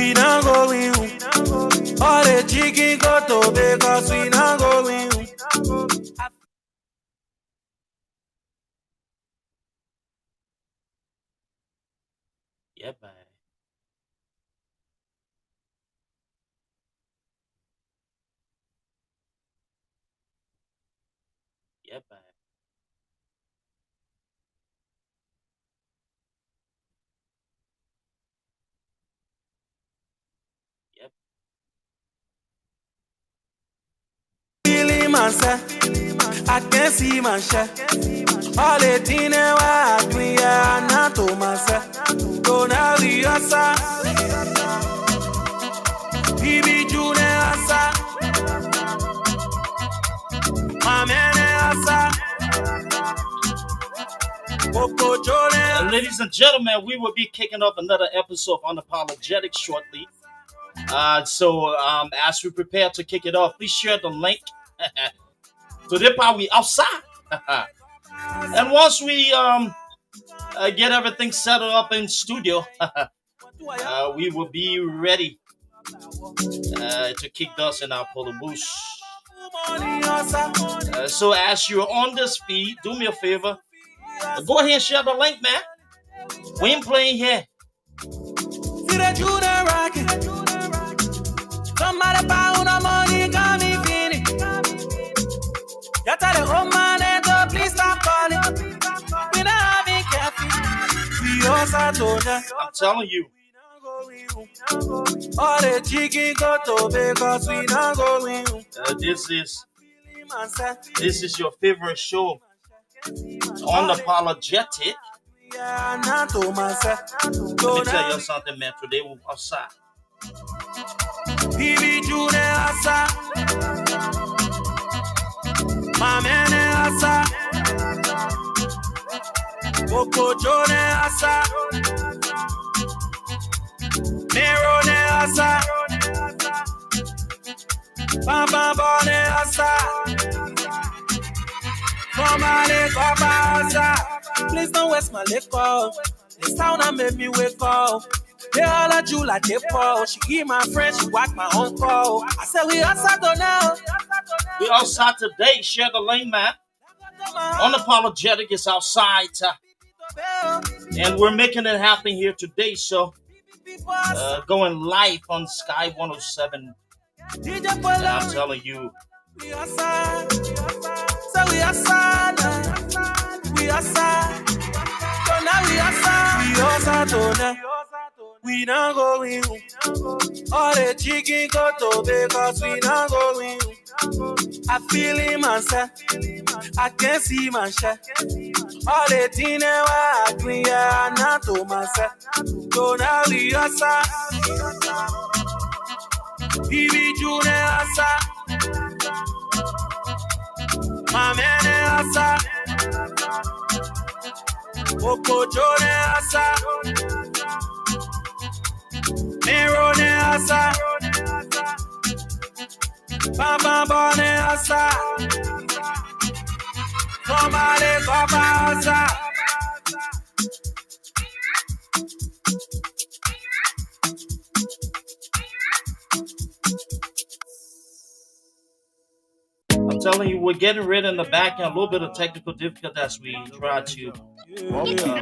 We not going home. All the chicken go to because we not going home. Yep, man. Yep, man. Yep. Feeling myself, I can't see myself. All the things I do, yeah, not to myself. Don't have the answer. Baby, you the answer. My man, the answer. Ladies and gentlemen, we will be kicking off another episode of Unapologetic shortly. So as we prepare to kick it off, please share the link. Today, we outside. And once we get everything set up in studio, we will be ready to kick dust in our polo bush. So as you're on this feed, do me a favor. Go ahead and share the link, man. We ain't playing here. See that you the rocket. Somebody found the money, got me feeling. You tell the old man to please stop calling. We not having caffeine. We also told them. I'm telling you. All the chicken go to because we not going. This is your favorite show. Unapologetic. Let me tell you something, man. Today we're outside. Baby, you the answer. My man, the answer. Coco Joe, the answer. Mero, the answer. Bamba, the answer. Please don't waste my liquor. This town I made me wake up. They all at you like they fall. She give my friend, she whack my uncle. I said we outside now. We outside today. Share the link, man. Unapologetic is outside. And we're making it happen here today. So going live on Sky 107. And I'm telling you. We outside. So we outside. We outside. So now we outside. We outside now. We not going home. All the chicken go to because we not going home. I feel in myself. I can't see myself. All the things I do, yeah, not to myself. So now we outside. Baby, you the answer. My man, the answer. Coco Joe, the answer. Mero, the answer. Bamba, the answer. Somebody come outside. I'm telling you, we're getting rid in the back and a little bit of technical difficulty as we try to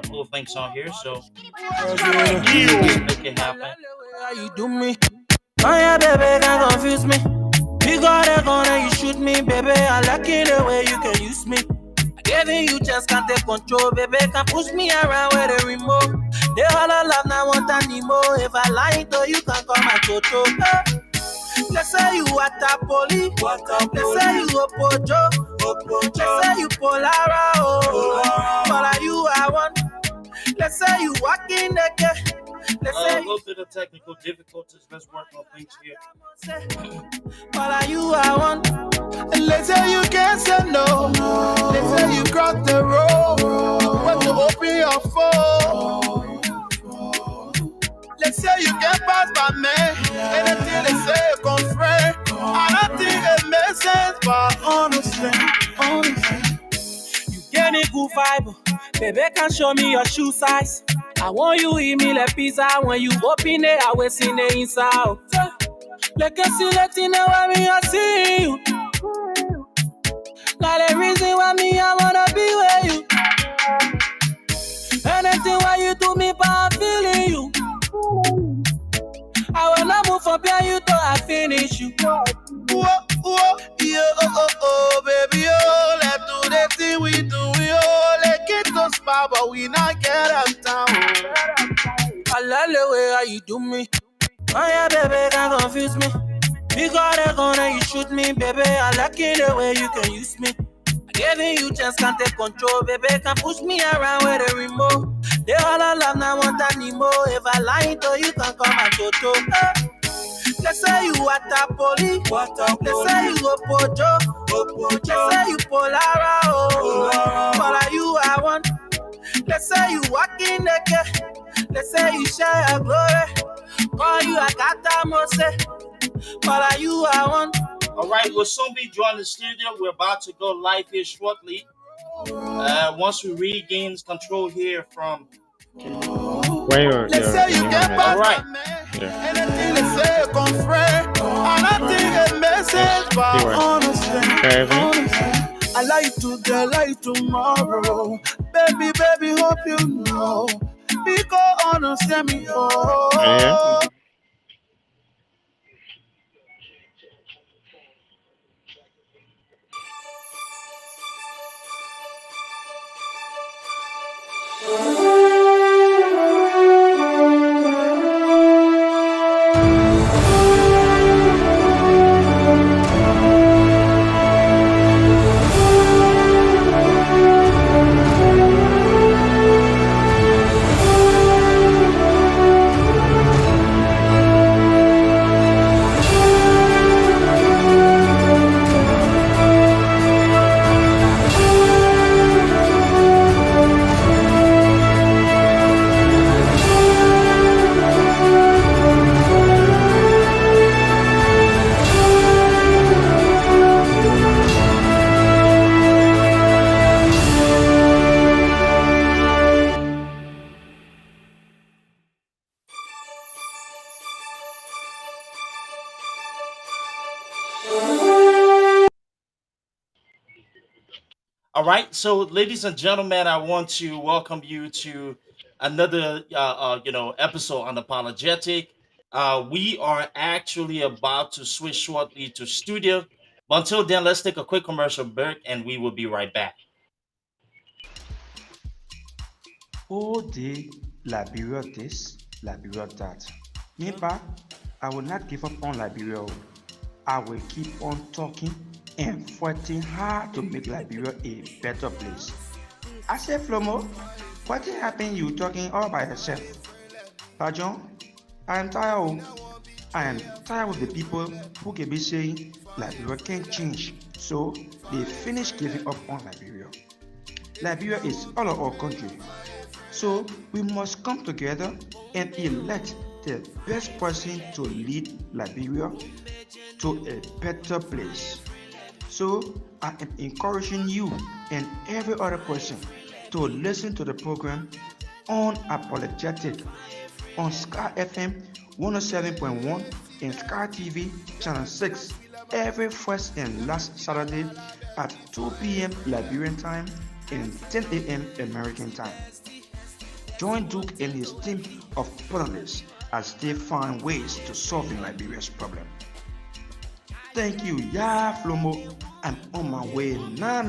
pull things on here. So make it happen. You do me. Oh yeah, baby, can't confuse me. You got a gun and you shoot me, baby. I like it the way you can use me. I gave you just can't take control, baby. Can push me around with the remote. They all love now want anymore. If I lie to you, can call my toto. Let's say you Watapoli. Let's say you Opojo. Let's say you Polara. But are you I want? Let's say you walking the gate. Let's say a little bit of technical difficulties. Let's work on things here. But are you I want? Let's say you can't say no. Let's say you cross the road. When you open your phone. Let's say you can't pass by me. Anything they say you confront. I don't think it makes sense, but honestly, you get a good vibe. Baby can show me your shoe size. I I want you eat me like pizza. When you open it, I will see the inside. Like I see Latina, why me I see you. Now the reason why me I wanna be with you. Anything why you do me, but I'm feeling you. I wanna move from here, you thought I finish you. Whoa, whoa, yeah, oh, baby, oh, let's do the thing we do, oh, let's get to spot, but we not get up down. I love the way how you do me. Oh yeah, baby, can't confuse me. Because they're gonna you shoot me, baby. I like it the way you can use me. Giving you chance, can't take control, baby. Can push me around with a remote. They all I love, now want anymore. If I lie to you, can come and toto. Let's say you Watapoli. Let's say you go Pojo. Let's say you Polara. But you I want. Let's say you walk in the gate. Let's say you share your glory. Call you Akata Mose. But you I want. All right, we'll soon be joining the studio. We're about to go live here shortly. Once we regain control here from. Let's say you get past right. Anything they say confront. And I think a message but honestly. I lie today, lie tomorrow. Baby, hope you know. Because understand me, oh. All right, so ladies and gentlemen, I want to welcome you to another, episode on Apologetic. We are actually about to switch shortly to studio, but until then, let's take a quick commercial break, and we will be right back. All day, Liberia this, Liberia that. Me back, I will not give up on Liberia. I will keep on talking and fighting hard to make Liberia a better place. I say, Flomo, what happened you talking all by yourself? Pajon, I am tired. I am tired of the people who can be saying Liberia can't change, so they finish giving up on Liberia. Liberia is all of our country, so we must come together and elect the best person to lead Liberia to a better place. So I am encouraging you and every other person to listen to the program Unapologetic on Sky FM 107.1 and Sky TV Channel 6 every first and last Saturday at 2 p.m. Liberian time and 10 a.m. American time. Join Duke and his team of panelists as they find ways to solve Liberia's problem. Thank you, Flomo. I'm on my way. Nah.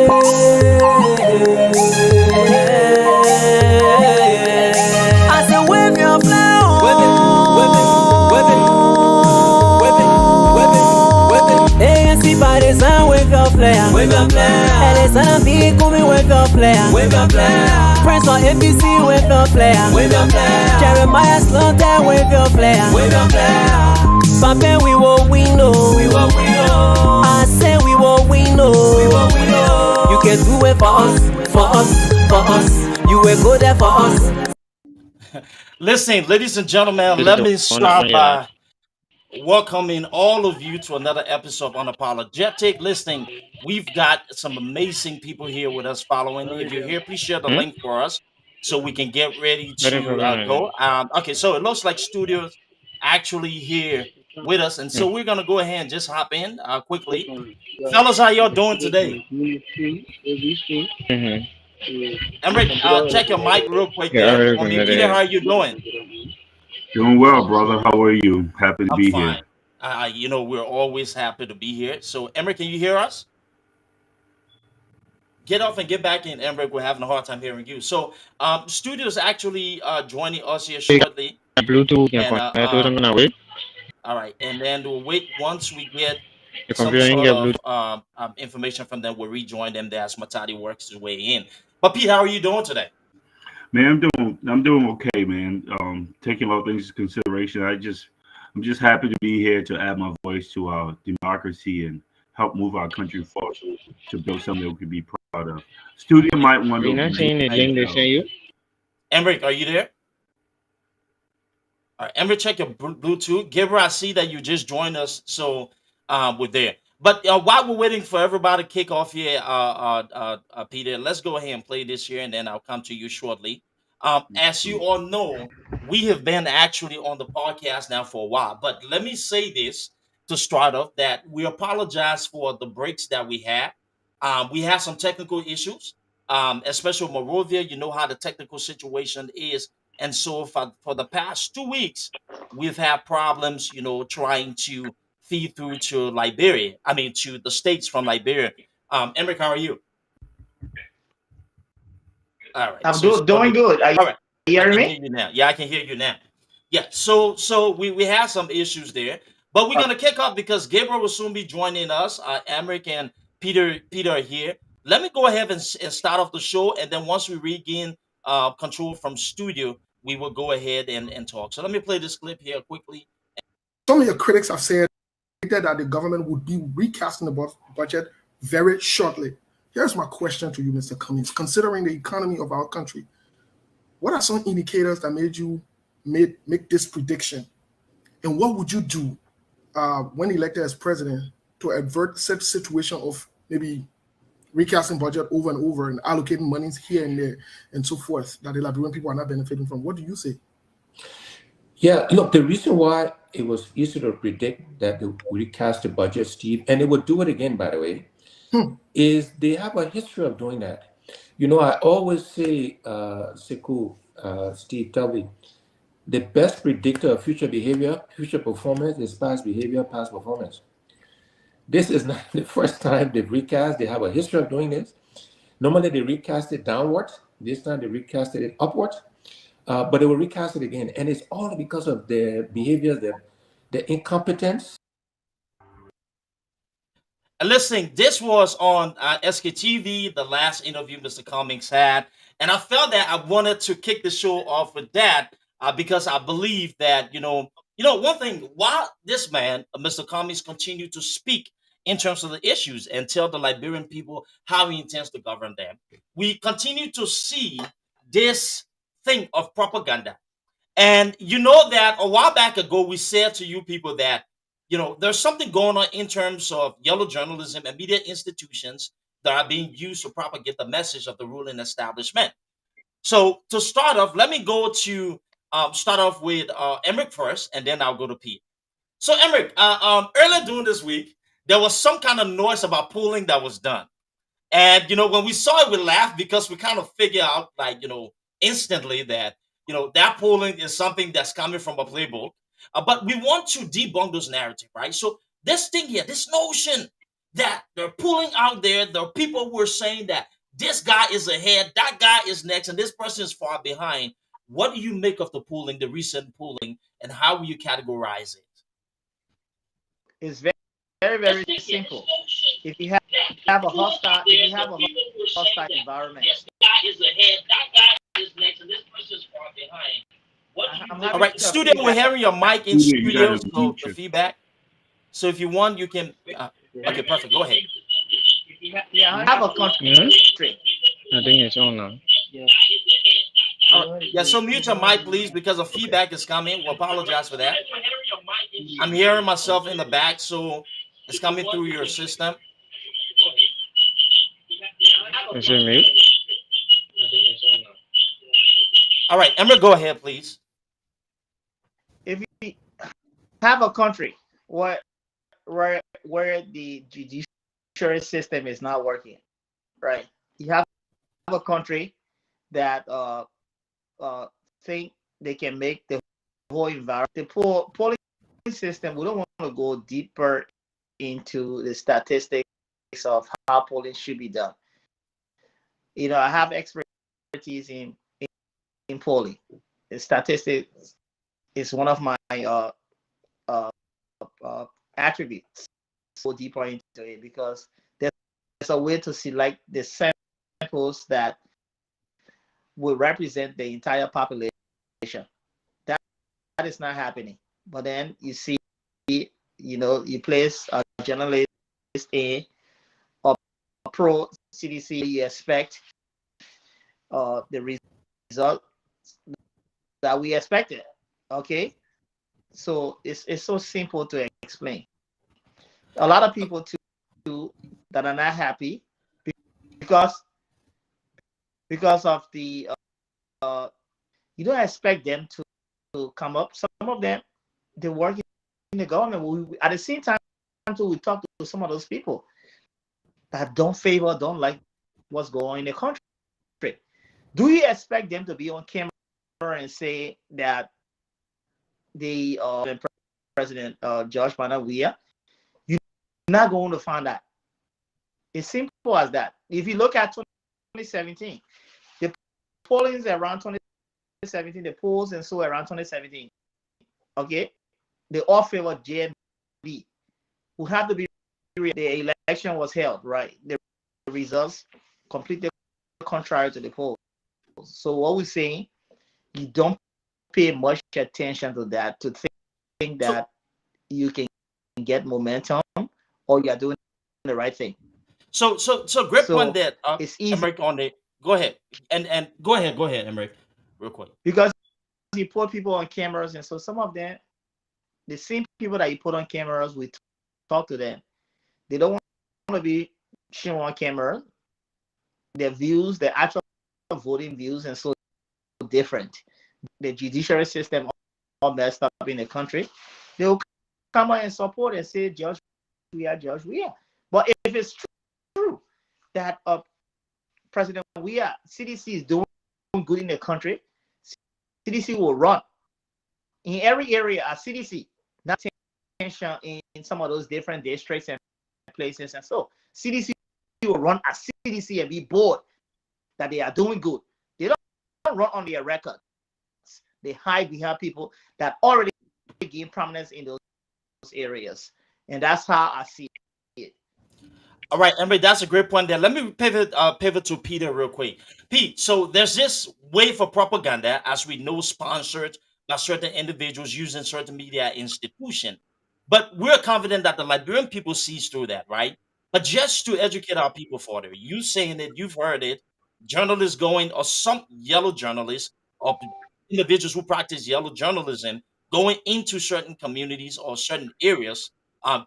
I say wave your flag, wave it, wave your flare. LSNB, Kumi, wave your flare. Wave your flare. Prince on APC, wave your flare. Wave your flare. Jeremiah Slaughter, wave your flare. Wave your flare. Papa, we will win, oh. We will win, oh. I say we will win, oh. We will win, oh. You can do it for us, for us, for us. You will go there for us. Listen, ladies and gentlemen, let me start by welcoming all of you to another episode of Unapologetic. Listening, we've got some amazing people here with us following. If you're here, please share the link for us so we can get ready to go. Okay, so it looks like studios actually here with us, and so we're gonna go ahead and just hop in quickly. Fellas, how y'all doing today? Emric, check your mic real quick there for me. Peter, how are you doing? Doing well, brother. How are you? Happy to I'm be fine. here. We're always happy to be here. So, Emric, can you hear us? Get off and get back in, Emric. We're having a hard time hearing you. So, studio's actually joining us here shortly. And, all right, and then we'll wait once we get some sort of information from them. We'll rejoin them there as Matadi works his way in. But Pete, how are you doing today? Man, I'm doing okay, man. Taking all things into consideration, I'm just happy to be here to add my voice to our democracy and help move our country forward to build something that we can be proud of. Studio might want to. Emric, are you there? All right, Emric, check your Bluetooth. Gabriel, I see that you just joined us, so we're there. But while we're waiting for everybody to kick off here, Peter, let's go ahead and play this here, and then I'll come to you shortly. As you all know, we have been actually on the podcast now for a while. But let me say this to start off, that we apologize for the breaks that we had. We had some technical issues, especially with Morovia. You know how the technical situation is. And so for the past 2 weeks, we've had problems, trying to feed through to Liberia. I mean, to the states from Liberia. Emric, how are you? All right. I'm doing good. Are All right. you I hearing can me? hear you now. Yeah, I can hear you now. Yeah. So we have some issues there, but we're gonna kick off because Gabriel will soon be joining us. Emric and Peter are here. Let me go ahead and start off the show, and then once we regain control from studio, we will go ahead and talk. So let me play this clip here quickly. Some of your critics have said that the government would be recasting the budget very shortly. Here's my question to you, Mr. Cummings. Considering the economy of our country, what are some indicators that made you make this prediction? And what would you do when elected as president to avert such situation of maybe recasting budget over and over and allocating monies here and there and so forth that the Liberian people are not benefiting from? What do you say? Yeah, look, the reason why it was easy to predict that they would recast the budget, Steve, and they would do it again, by the way, is they have a history of doing that. I always say, Sekou, Steve, tell me, the best predictor of future behavior, future performance is past behavior, past performance. This is not the first time they've recast. They have a history of doing this. Normally, they recast it downwards. This time, they recasted it upwards. But they will recast it again. And it's all because of their behavior, their incompetence. Listen, this was on SKTV, the last interview Mr. Cummings had. And I felt that I wanted to kick the show off with that because I believe that, one thing, while this man, Mr. Cummings, continued to speak in terms of the issues and tell the Liberian people how he intends to govern them, we continue to see this thing of propaganda. And you know that a while back ago, we said to you people that, there's something going on in terms of yellow journalism and media institutions that are being used to propagate the message of the ruling establishment. So to start off, let me go to start off with Emric first, and then I'll go to Pete. So Emric, earlier during this week, there was some kind of noise about polling that was done. And, when we saw it, we laughed because we kind of figured out, instantly that, that polling is something that's coming from a playbook. But we want to debunk those narratives, right? So this thing here, this notion that they're pulling out there are people who are saying that this guy is ahead, that guy is next, and this person is far behind. What do you make of the polling, the recent polling, and how will you categorize it? It's very, very, very simple. If you have have a hostile, if you have a hostile environment, I'm All having right, a studio, we're feedback. hearing your mic in Studio, you studio, gotta so mute the your. feedback. So if you want, you can. Okay, perfect. Go ahead. Yeah, I have a country. I think it's on now. All right. Yeah, so mute your mic, please, because the feedback is coming. We apologize for that. I'm hearing myself in the back, so it's coming through your system. Is it mute? All right, Emma, go ahead, please. If you have a country where the judiciary system is not working, right? You have a country that think they can make the whole environment, the polling system. We don't want to go deeper into the statistics of how polling should be done. I have expertise in polling. The statistics is one of my uh, attributes. Go deeper into it because there's a way to select the samples that will represent the entire population. That is not happening. But then you see, you place a journalist A or pro CDC, you expect the result that we expected. Okay, so it's so simple to explain. A lot of people too that are not happy because of the you don't expect them to come up. Some of them they work in the government. At the same time too, we talk to some of those people that don't like what's going on in the country. Do you expect them to be on camera and say that the President George Weah? You're not going to find that. It's simple as that. If you look at 2017, the polling around 2017, the polls and so around 2017, okay, they all favor JMB, who had to be the election was held, right? The results completely contrary to the polls. So what we're saying, you don't pay much attention to that to think that you can get momentum or you're doing the right thing. So great point that it's easy. Emmerich on the go ahead and go ahead, Emmerich, real quick. Because you put people on cameras, and so some of them, the same people that you put on cameras, we talk to them. They don't want to be shown on camera. Their views, their actual voting views, and so different. The judiciary system all messed up in the country. They will come out and support and say Judge Weah. But if it's true that President Weah, CDC is doing good in the country, CDC will run in every area at CDC, not attention in some of those different districts and places. And so CDC will run at CDC and be bored that they are doing good. They don't run on their records. They hide behind people that already gain prominence in those areas. And that's how I see it. All right, Emmerich, that's a great point there. Let me pivot to Peter real quick. Pete, so there's this wave of propaganda, as we know, sponsored by certain individuals using certain media institution. But we're confident that the Liberian people sees through that, right? But just to educate our people further, you saying it, you've heard it, journalists going, or some yellow journalists, or individuals who practice yellow journalism going into certain communities or certain areas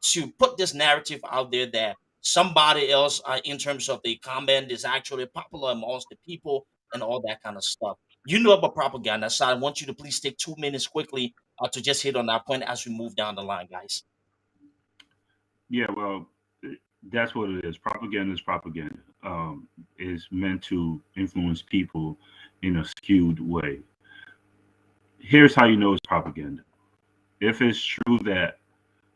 to put this narrative out there that somebody else in terms of the comment is actually popular amongst the people and all that kind of stuff. You know about propaganda, so I want you to please take 2 minutes quickly to just hit on that point as we move down the line, guys. Yeah, well, that's what it is. Propaganda is propaganda. It's meant to influence people in a skewed way. Here's how you know it's propaganda. If it's true that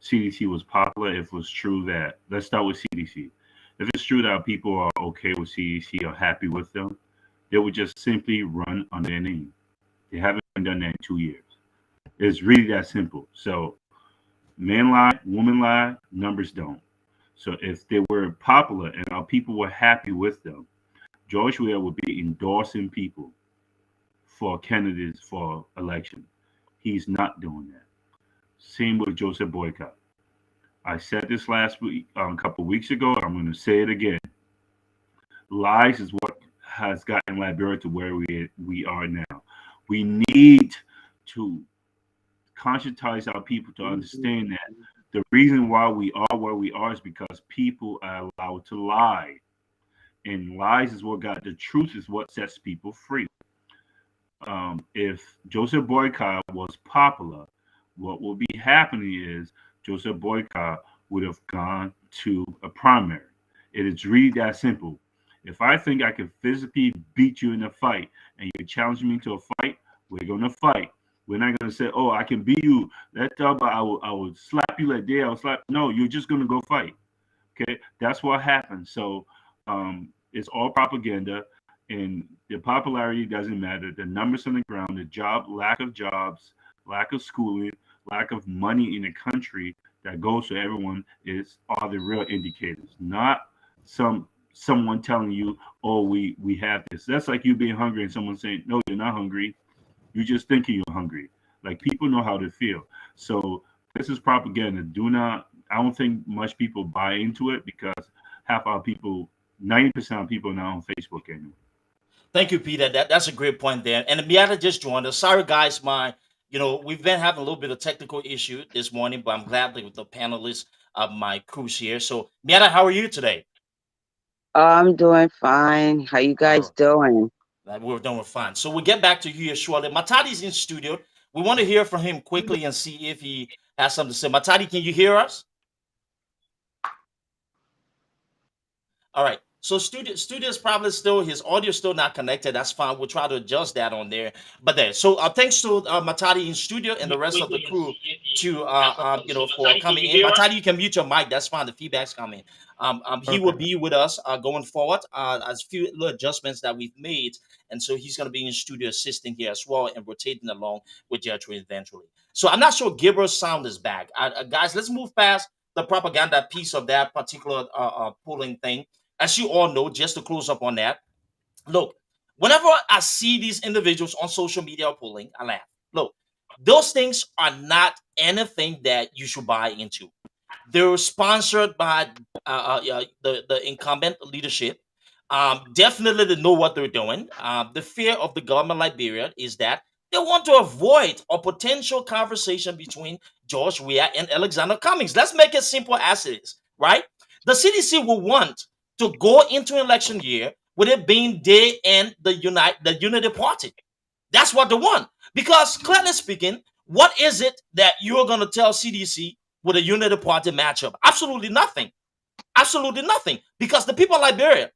CDC was popular, if it was true that, let's start with CDC. If it's true that people are okay with CDC or happy with them, they would just simply run on their name. They haven't done that in 2 years. It's really that simple. So men lie, women lie, numbers don't. So if they were popular and our people were happy with them, George Weah would be endorsing people for candidates for election. He's not doing that. Same with Joseph Boycott. I said this last week, a couple of weeks ago. I'm going to say it again. Lies is what has gotten Liberia to where we are now. We need to conscientize our people to understand that the reason why we are where we are is because people are allowed to lie. And lies is what got the truth is what sets people free. If Joseph Boycott was popular, what will be happening is Joseph Boycott would have gone to a primary. It is really that simple. If I think I can physically beat you in a fight and you challenge me to a fight, we're going to fight. We're not going to say, oh, I can beat you. I will slap you like that. I will slap. No, you're just going to go fight. Okay, that's what happens. So it's all propaganda, and the popularity doesn't matter. The numbers on the ground, the lack of jobs, lack of schooling, lack of money in the country that goes to everyone are the real indicators, not someone telling you, oh, we have this. That's like you being hungry and someone saying, no, you're not hungry. You're just thinking you're hungry. Like, people know how to feel. So this is propaganda. I don't think much people buy into it because half our people, 90% of people are not on Facebook anymore. Thank you, Peter. That's a great point there. And Miata just joined us. Sorry, guys, we've been having a little bit of technical issue this morning, but I'm glad that with the panelists of my crews here. So, Miata, how are you today? I'm doing fine. How you guys doing? We're doing fine. So we'll get back to you here shortly. Matadi's in studio. We want to hear from him quickly and see if he has something to say. Matadi, can you hear us? All right. So studio's probably still, his audio still not connected. That's fine. We'll try to adjust that on there. But there. So thanks to Matadi in studio and the rest of the crew for coming in. Matadi, you can mute your mic. That's fine. The feedback's coming. He will be with us going forward. As few little adjustments that we've made, and so he's going to be in studio assisting here as well and rotating along with Jethro eventually. So I'm not sure Gabriel's sound is back. Guys, let's move past the propaganda piece of that particular polling thing. As you all know, just to close up on that, look, whenever I see these individuals on social media polling, I laugh. Look, those things are not anything that you should buy into. They're sponsored by the incumbent leadership. Definitely they know what they're doing. The fear of the government of Liberia is that they want to avoid a potential conversation between George Weah and Alexander Cummings. Let's make it simple as it is, right? The CDC will want to go into election year with it being they and the Unity Party. That's what they want. Because clearly speaking, what is it that you're going to tell CDC with a Unity Party matchup? Absolutely nothing. Absolutely nothing. Because the people of Liberia,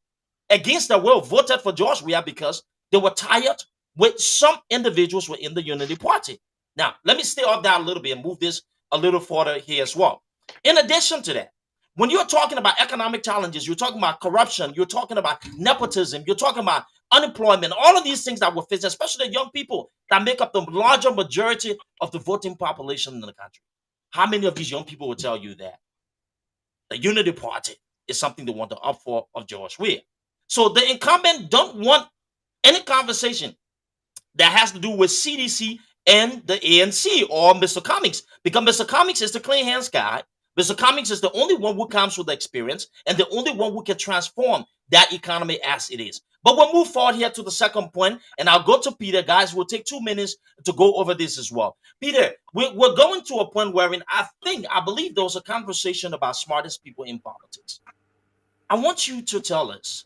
against their will, voted for George Weah because they were tired with some individuals within the Unity Party. Now, let me stay off that a little bit and move this a little further here as well. In addition to that, when you're talking about economic challenges, you're talking about corruption, you're talking about nepotism, you're talking about unemployment, all of these things that we're facing, especially the young people that make up the larger majority of the voting population in the country. How many of these young people will tell you that the Unity Party is something they want to opt for of George Weah? So the incumbent don't want any conversation that has to do with CDC and the ANC or Mr. Cummings, because Mr. Cummings is the clean hands guy. Mr. Cummings is the only one who comes with the experience and the only one who can transform that economy as it is. But we'll move forward here to the second point, and I'll go to Peter. Guys, we'll take 2 minutes to go over this as well. Peter, we're going to a point wherein I believe there was a conversation about smartest people in politics. I want you to tell us,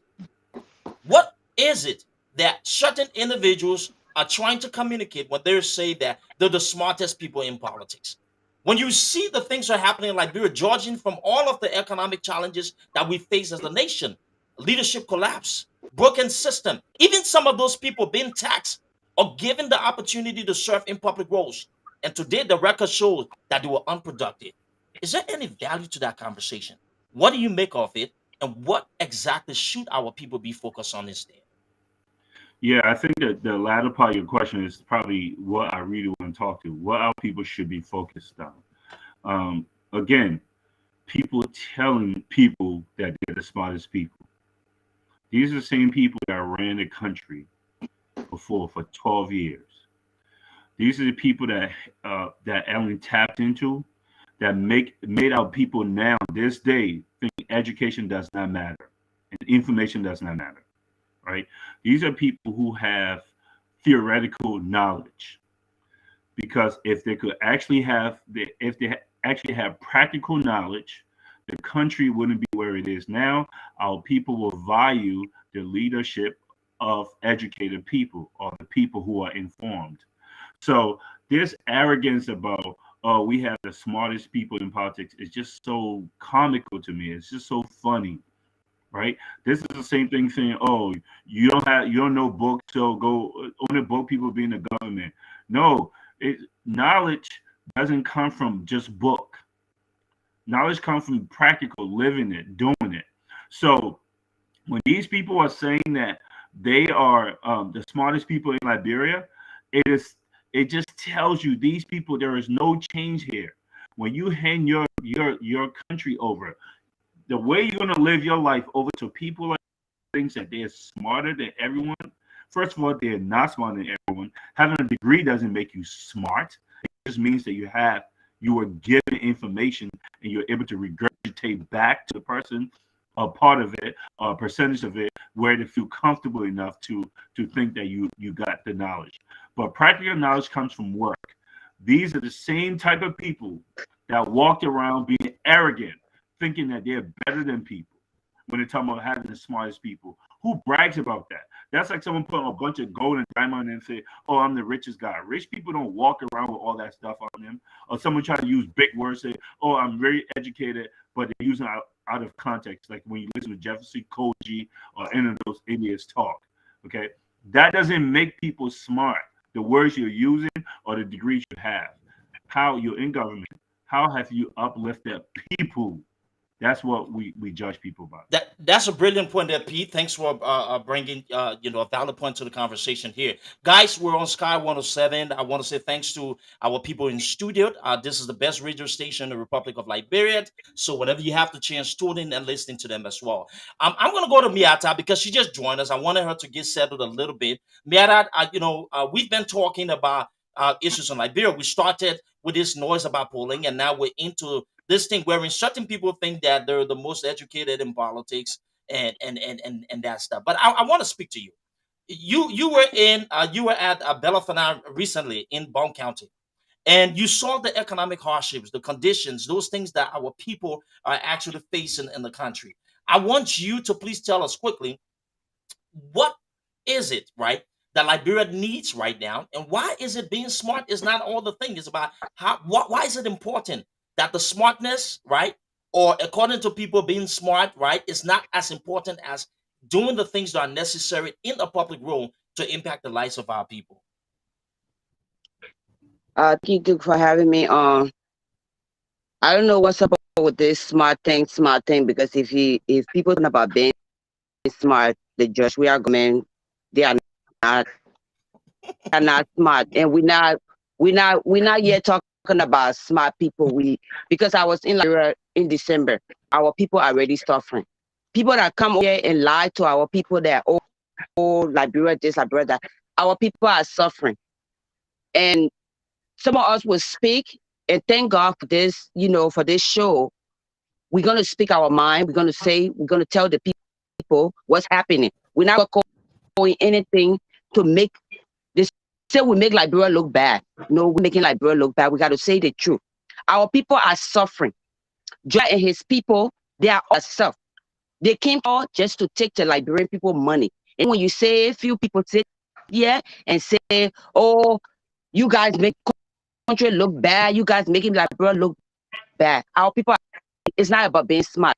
what is it that certain individuals are trying to communicate when they say that they're the smartest people in politics? When you see the things that are happening in Liberia, judging from all of the economic challenges that we face as a nation, leadership collapse, broken system, even some of those people being taxed or given the opportunity to serve in public roles. And today the record shows that they were unproductive. Is there any value to that conversation? What do you make of it? And what exactly should our people be focused on instead? Yeah, I think that the latter part of your question is probably what I really want to talk to. What our people should be focused on. Again, people telling people that they're the smartest people. These are the same people that ran the country before for 12 years. These are the people that Ellen tapped into, that made our people now this day think education does not matter and information does not matter. Right? These are people who have theoretical knowledge, because if they could actually have if they actually have practical knowledge, the country wouldn't be where it is now. Our people will value the leadership of educated people, or the people who are informed. So this arrogance about, oh, we have the smartest people in politics, is just so comical to me. It's just so funny, right? This is the same thing saying, oh, you don't know books, so go only book people be in the government. No, knowledge doesn't come from just book. Knowledge comes from practical, living it, doing it. So when these people are saying that they are the smartest people in Liberia, it just tells you these people, there is no change here. When you hand your country over, the way you're gonna live your life over to people like thinks that they're smarter than everyone. First of all, they're not smarter than everyone. Having a degree doesn't make you smart. It just means that you were given information and you're able to regurgitate back to the person a part of it, a percentage of it, where they feel comfortable enough to think that you got the knowledge. But practical knowledge comes from work. These are the same type of people that walked around being arrogant, thinking that they're better than people when they're talking about having the smartest people. Who brags about that? That's like someone putting a bunch of gold and diamond and say, oh, I'm the richest guy. Rich people don't walk around with all that stuff on them. Or someone try to use big words, say, oh, I'm very educated, but they're using it out of context. Like when you listen to Jefferson, Koji, or any of those idiots talk. Okay? That doesn't make people smart. The words you're using or the degrees you have. How you're in government. How have you uplifted people? That's what we judge people by. That's a brilliant point there, Pete. Thanks for bringing a valid point to the conversation here, guys. We're on Sky 107. I want to say thanks to our people in studio. This is the best radio station in the Republic of Liberia. So whenever you have the chance, tune in and listening to them as well. I'm going to go to Miata because she just joined us. I wanted her to get settled a little bit. Miata, we've been talking about issues in Liberia. We started with this noise about polling, and now we're into this thing wherein certain people think that they're the most educated in politics and that stuff. But I want to speak to you. You were at Belafana recently in Bone County, and you saw the economic hardships, the conditions, those things that our people are actually facing in the country. I want you to please tell us quickly, what is it, right, that Liberia needs right now, and why is it being smart is not all the thing. It's about why is it important that the smartness, right, or according to people being smart, right, is not as important as doing the things that are necessary in a public role to impact the lives of our people. Thank you for having me on. I don't know what's up with this smart thing, because if people talking about being smart, the judge we are going, they are not smart, and we're not yet talking about smart people. Because I was in Liberia in December, our people are already suffering. People that come here and lie to our people that Liberia this, Liberia that, our people are suffering. And some of us will speak, and thank God for this, for this show. We're gonna speak our mind. We're gonna tell the people what's happening. We're not going anything to make this. Say we make Liberia look bad. No, we're making Liberia look bad. We got to say the truth. Our people are suffering. John and his people, they are all suffering. They came out just to take the Liberian people money. And when you say, a few people sit here and say, oh, you guys make country look bad. You guys making Liberia look bad. Our people, it's not about being smart.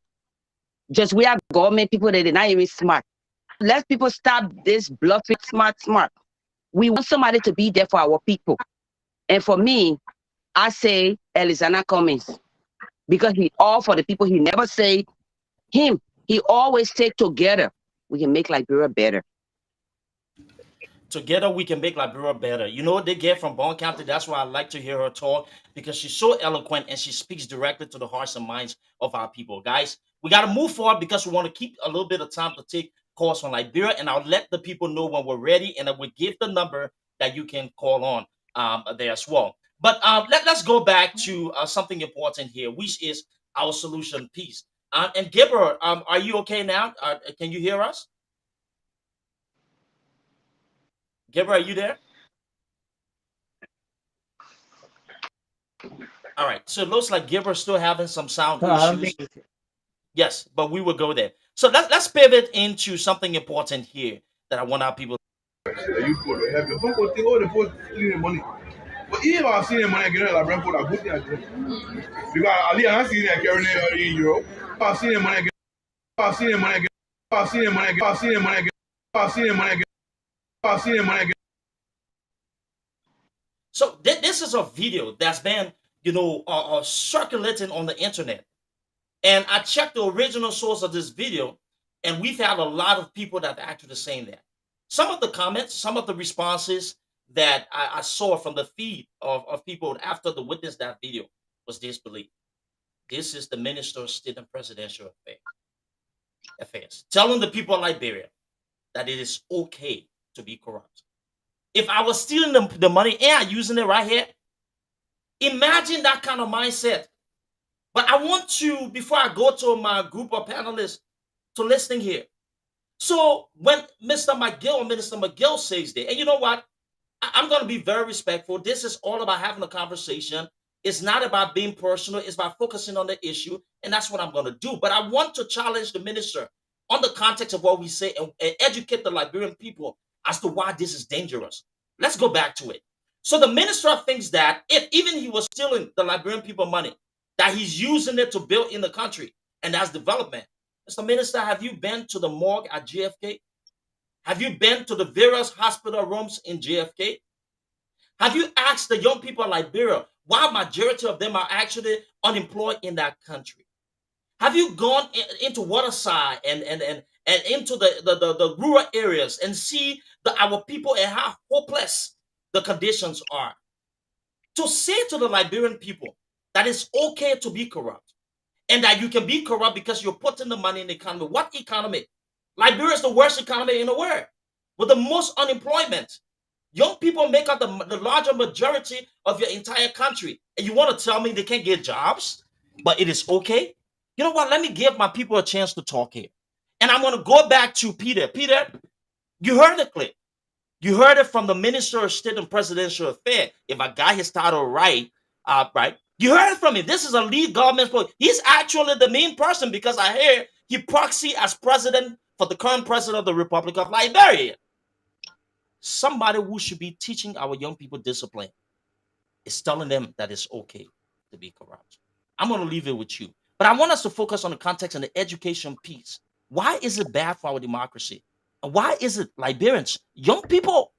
Just we are government people that are not even smart. Let people stop this bluffing, smart. We want somebody to be there for our people. And for me, I say Alexander Cummings, because he all for the people. He never say him. He always take together. We can make Liberia better. Together we can make Liberia better. You know what they get from Bond County? That's why I like to hear her talk, because she's so eloquent and she speaks directly to the hearts and minds of our people. Guys, we got to move forward because we want to keep a little bit of time to take calls on Liberia, and I'll let the people know when we're ready, and I will give the number that you can call on there as well. But let's go back to something important here, which is our solution piece. And Gibber, are you okay now? Can you hear us? Gibber, are you there? All right. So it looks like Gibber's still having some sound No, I don't issues. think. Yes, but we will go there. So let's pivot into something important here that I want our people. You could have your phone take all the phone stealing the money. But even if I see the money again, like brand for a good thing. Because Ali, I see that carrying it in Europe. I see the money again. I see the money again. I see the money again. I see the money again. I see the money again. I see the money again. So this is a video that's been, circulating on the internet. And I checked the original source of this video, and we've had a lot of people that are actually saying that. Some of the comments, some of the responses that I saw from the feed of people after they witnessed that video was disbelief. This is the Minister of State and Presidential Affairs telling the people of Liberia that it is okay to be corrupt. If I was stealing the money and I'm using it right here, imagine that kind of mindset. But I want to, before I go to my group of panelists, to listening here. So when Mr. McGill or Minister McGill says that, and you know what? I'm going to be very respectful. This is all about having a conversation. It's not about being personal. It's about focusing on the issue, and that's what I'm going to do. But I want to challenge the minister on the context of what we say and educate the Liberian people as to why this is dangerous. Let's go back to it. So the minister thinks that if even he was stealing the Liberian people money, that he's using it to build in the country, and that's development. Mr. Minister, have you been to the morgue at JFK? Have you been to the various hospital rooms in JFK? Have you asked the young people of Liberia why majority of them are actually unemployed in that country? Have you gone into Waterside and into the rural areas and see our people and how hopeless the conditions are? To say to the Liberian people that it's okay to be corrupt and that you can be corrupt because you're putting the money in the economy. What economy? Liberia is the worst economy in the world with the most unemployment. Young people make up the larger majority of your entire country. And you want to tell me they can't get jobs, but it is okay? You know what? Let me give my people a chance to talk here. And I'm going to go back to Peter. Peter, you heard the clip. You heard it from the Minister of State and Presidential Affairs. If I got his title right, right? You heard it from him. This is a lead government. He's actually the main person because I hear he proxy as president for the current president of the Republic of Liberia. Somebody who should be teaching our young people discipline is telling them that it's okay to be corrupt. I'm going to leave it with you. But I want us to focus on the context and the education piece. Why is it bad for our democracy? And why is it Liberians, young people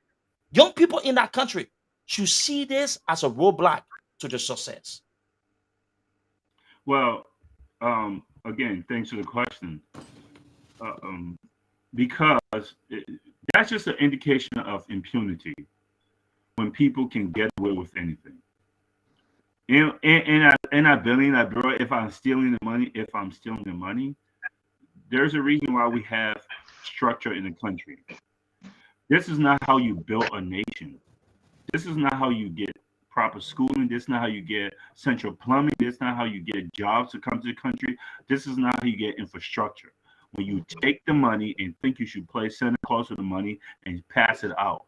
in that country should see this as a roadblock to their success? Well, again, thanks for the question. Because that's just an indication of impunity when people can get away with anything. And I believe that, bro, if I'm stealing the money, there's a reason why we have structure in the country. This is not how you build a nation. This is not how you get proper schooling. This is not how you get central plumbing. This is not how you get jobs to come to the country. This is not how you get infrastructure. When you take the money and think you should play Santa Claus with the money and pass it out.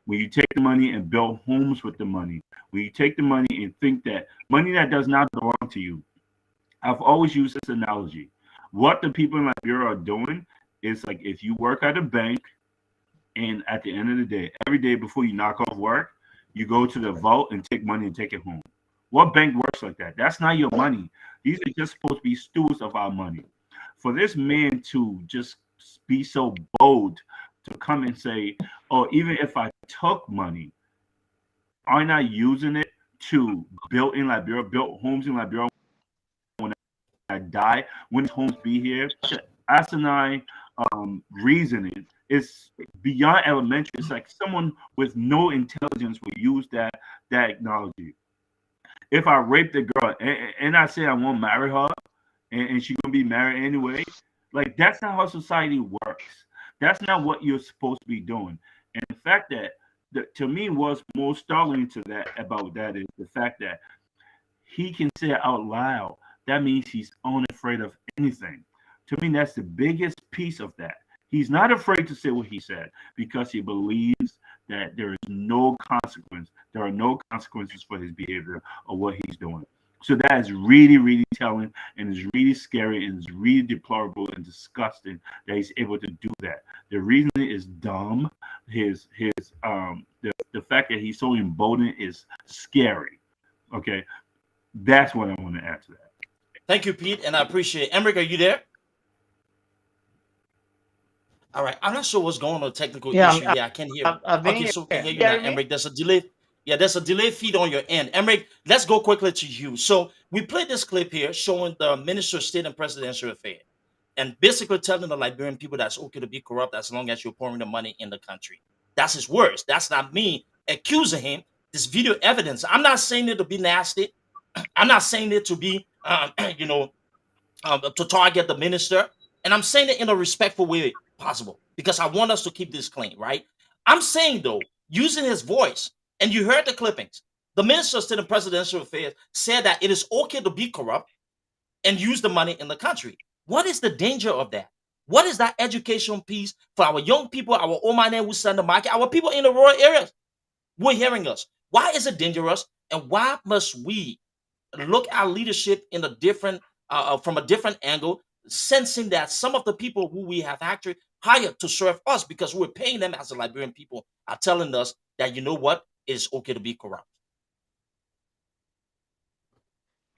When you take the money and build homes with the money. When you take the money and think that money that does not belong to you. I've always used this analogy. What the people in Liberia are doing is like if you work at a bank and at the end of the day, every day before you knock off work, you go to the vault and take money and take it home. What bank works like that? That's not your money. These are just supposed to be stewards of our money. For this man to just be so bold to come and say, oh, even if I took money, I'm not using it to build in Liberia, build homes in Liberia when I die, when homes be here. Asinine reasoning It's beyond elementary. It's like someone with no intelligence would use that technology. If I rape the girl and I say I won't marry her, and she's gonna be married anyway, like that's not how society works. That's not what you're supposed to be doing. And the fact that to me what's most startling to that about that is the fact that he can say it out loud. That means he's unafraid of anything. To me, that's the biggest piece of that. He's not afraid to say what he said because he believes that there is no consequence. There are no consequences for his behavior or what he's doing. So that is really, really telling, and is really scary, and is really deplorable and disgusting that he's able to do that. The reason is dumb. The fact that he's so emboldened is scary. Okay, that's what I want to add to that. Thank you, Pete, and I appreciate it. Emric, are you there? All right. I'm not sure what's going on with technical Yeah, issue here. I can't hear. I've been Okay, here. so we can hear you You now, hear me? Emric. There's a delay. Yeah, there's a delay feed on your end. Emric, let's go quickly to you. So we played this clip here showing the Minister of State and Presidential Affairs and basically telling the Liberian people that it's okay to be corrupt as long as you're pouring the money in the country. That's his words. That's not me accusing him. This video evidence. I'm not saying it to be nasty. I'm not saying it to be, to target the minister. And I'm saying it in a respectful way possible because I want us to keep this clean, right? I'm saying, though, using his voice, and you heard the clippings, the Minister of State and Presidential Affairs said that it is okay to be corrupt and use the money in the country. What is the danger of that? What is that education piece for our young people, our Omane who send the market, our people in the rural areas who are hearing us? Why is it dangerous? And why must we look at leadership in a different, from a different angle, sensing that some of the people who we have actually hired to serve us because we're paying them as the Liberian people are telling us that, you know what, it's okay to be corrupt.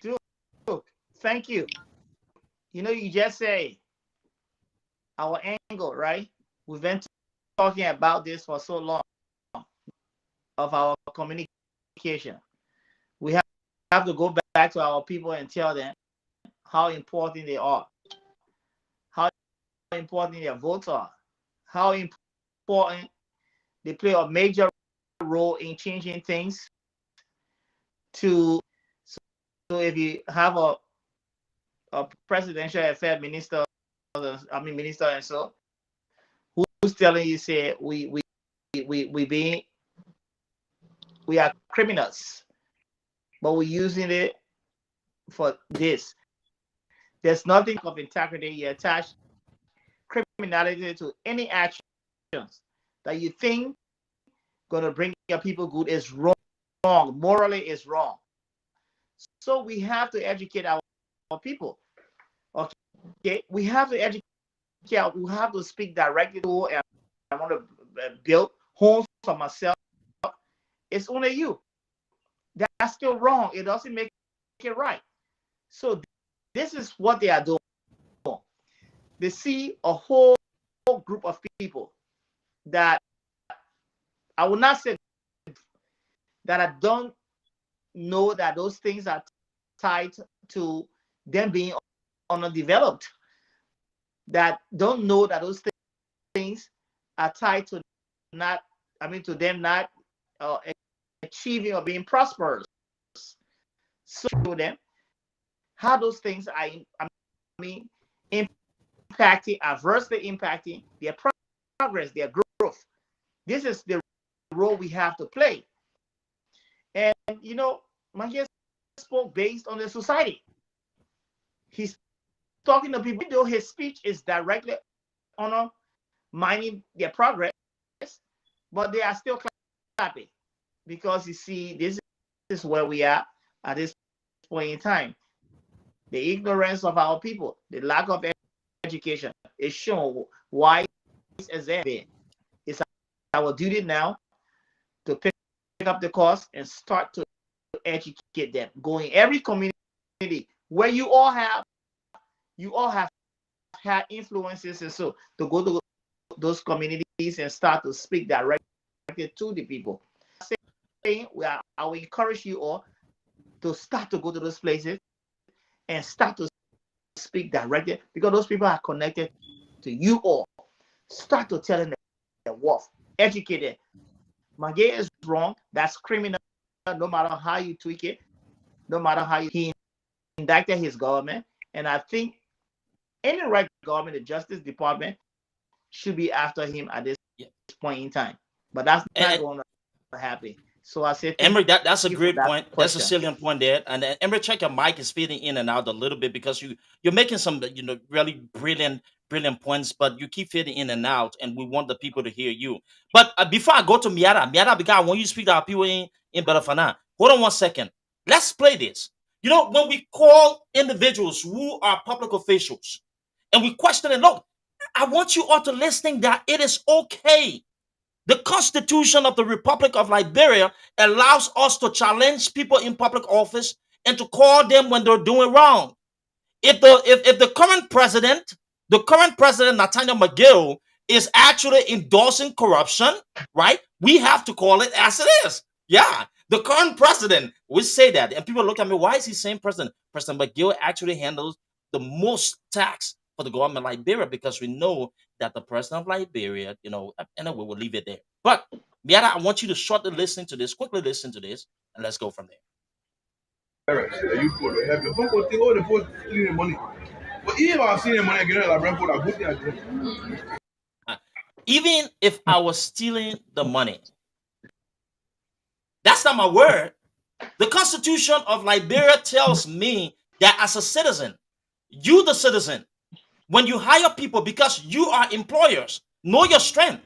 Look, thank you. You know, you just say our angle, right? We've been talking about this for so long of our communication. We have to go back to our people and tell them how important they are, how important their votes are, how important they play a major role in changing things. So if you have a presidential affairs minister, minister, and so who's telling you say we are criminals, but we're using it for this. There's nothing of integrity. You attach criminality to any actions that you think gonna bring your people good is wrong. Morally is wrong. So we have to educate our people. Okay, we have to educate. We have to speak directly to. And I want to build homes for myself. It's only you. That's still wrong. It doesn't make it right. So this is what they are doing. They see a whole group of people that I will not say that I don't know that those things are tied to them being underdeveloped, that don't know that those things are tied to to them not achieving or being prosperous. So them how those things are adversely impacting their progress, their growth. This is the role we have to play. And my guest spoke based on the society. He's talking to people, though his speech is directly undermining their progress, but they are still clapping because you see, this is where we are at this point in time. The ignorance of our people, the lack of education is shown why it's there. It's our duty now to pick up the cost and start to educate them. Go in every community where you all have had influences, and so to go to those communities and start to speak directly to the people. I will encourage you all to start to go to those places and start to speak directly because those people are connected to you all. Start to tell them worth. Educated. Magay is wrong. That's criminal. No matter how you tweak it, no matter how he indicted his government. And I think any right government, the Justice Department, should be after him at this point in time. But that's not going to happen. So I said, Emery, that's a great point. question. That's a salient point there. And Emery, check your mic is fading in and out a little bit because you're making some really brilliant points, but you keep fading in and out, and we want the people to hear you. But before I go to Miata, because I want you to speak to our people in Belafana. Hold on 1 second. Let's play this. When we call individuals who are public officials and we question it, look, I want you all to listen that it is okay. The Constitution of the Republic of Liberia allows us to challenge people in public office and to call them when they're doing wrong. If the current president, Nathaniel McGill, is actually endorsing corruption, right? We have to call it as it is. Yeah, the current president, we say that, and people look at me, why is he saying president? President McGill actually handles the most tax for the government of Liberia, because we know that the president of Liberia, anyway, we'll leave it there. But Miata, I want you to quickly listen to this, and let's go from there. You could have the phone thing all the post stealing money. But even I seen money again, like brand for a good thing. Even if I was stealing the money, that's not my word. The Constitution of Liberia tells me that as a citizen, you the citizen, when you hire people, because you are employers, know your strength.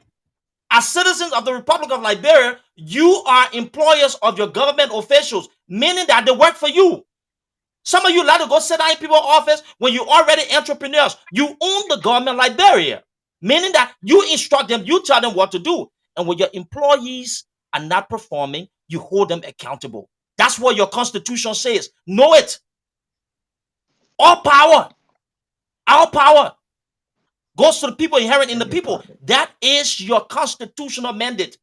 As citizens of the Republic of Liberia, you are employers of your government officials, meaning that they work for you. Some of you like to go sit down in people's office when you're already entrepreneurs. You own the government of Liberia, meaning that you instruct them, you tell them what to do. And when your employees are not performing, you hold them accountable. That's what your Constitution says. Know it. All power goes to the people, inherent in the people. That is your constitutional mandate.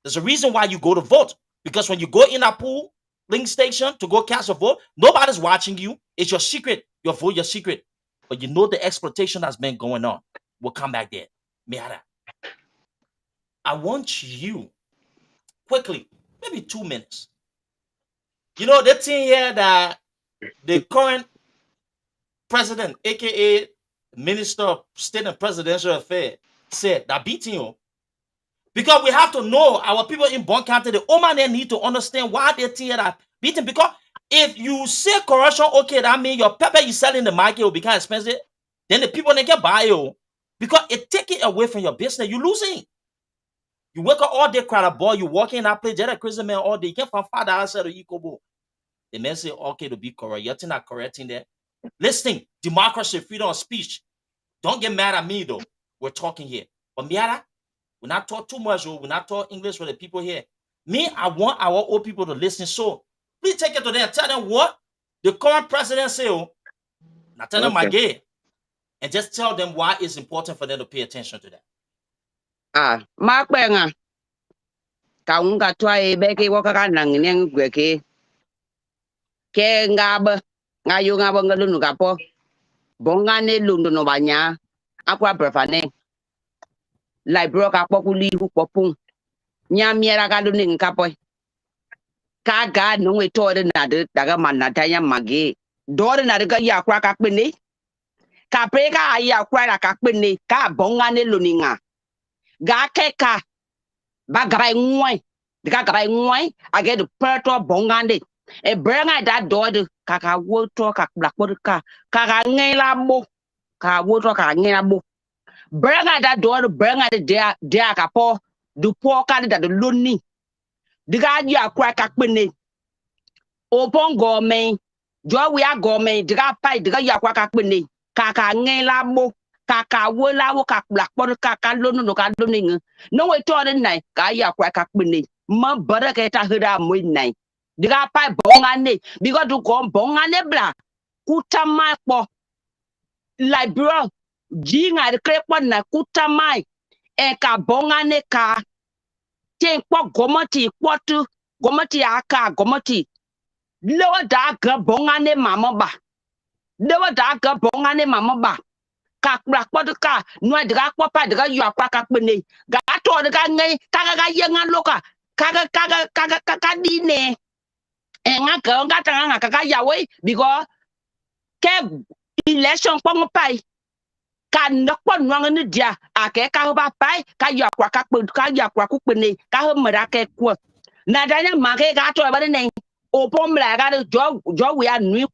There's a reason why you go to vote. Because when you go in a polling station to go cast a vote, nobody's watching you. It's your secret. Your vote, your secret. But you know the exploitation that's been going on. We'll come back there. Miata, I want you, quickly, maybe 2 minutes. That thing here that the current president, aka Minister of State and Presidential Affairs, said that beating you. Because we have to know, our people in Bon County, the Oman, they need to understand why they think that beating. Because if you say corruption, okay, that means your pepper you sell in the market will become expensive. Then the people they can buy you. Because it take it away from your business, you're losing. You work all day, crowd a ball, you walk in that place, you're a crazy man all day. You can't find father outside of Ikobo. The man say, okay, to be correct. You're not correcting that. Listen, democracy, freedom of speech. Don't get mad at me, though. We're talking here. But Miata, we're not talk too much, we're not talk English for the people here. Me, I want our old people to listen. So please take it to them. Tell them what the current president say. Now tell them my gay. And just tell them why it's important for them to pay attention to that. Mark Banger. Kaunga try Becky Walker and Gweke. Kengaba, Nayunga Bangalunugapo. Bongane Lundunobanya. Aqua Brefane. Like broke up populi who popung. Nyamiera Galuning Capoy. Kaga no way toward another Dagaman Nataya Magi. Doran Nadaga Crack up beneath. Capreka aya kwara kakpene ka bongane luninga ga keka bagabai ngwai diga gabai ngwai age the perto bongande e brenga that door kaka woto ka blackboard ka ngela bo ka woto ka ngela bo brenga that door brenga the dia ka po du po ka da the luni diga ya kwa kakpene opon gomen jo we are gomen diga pai diga ya kwa kakpene kaka ngela bo kaka wola wo kak blackboard kaka lono no ka loning no we to den nai ka ya kwa kak bini ma bara ke ta hira mo nai diga pa bongane because to go bongane bla kutama po libra jinga de krepo na kutama e ka bongane ka ten po gomoti kwotu gomoti aka gomoti lo da ga bongane mama ba dewa da ga bongane mama ba ka kura poduka no dra popa dra yu akwa ka pene ga to dra ngai ka yenga loka ka di ne nga ka tanga ka yawe because ke election pong pai ka nokpo nwang ni dia ake ka ba pai ka yu akwa ka yu akwa ku pene ka mra ke ku na danya ma ke ga to ba ne o pom la ga jo Weah nui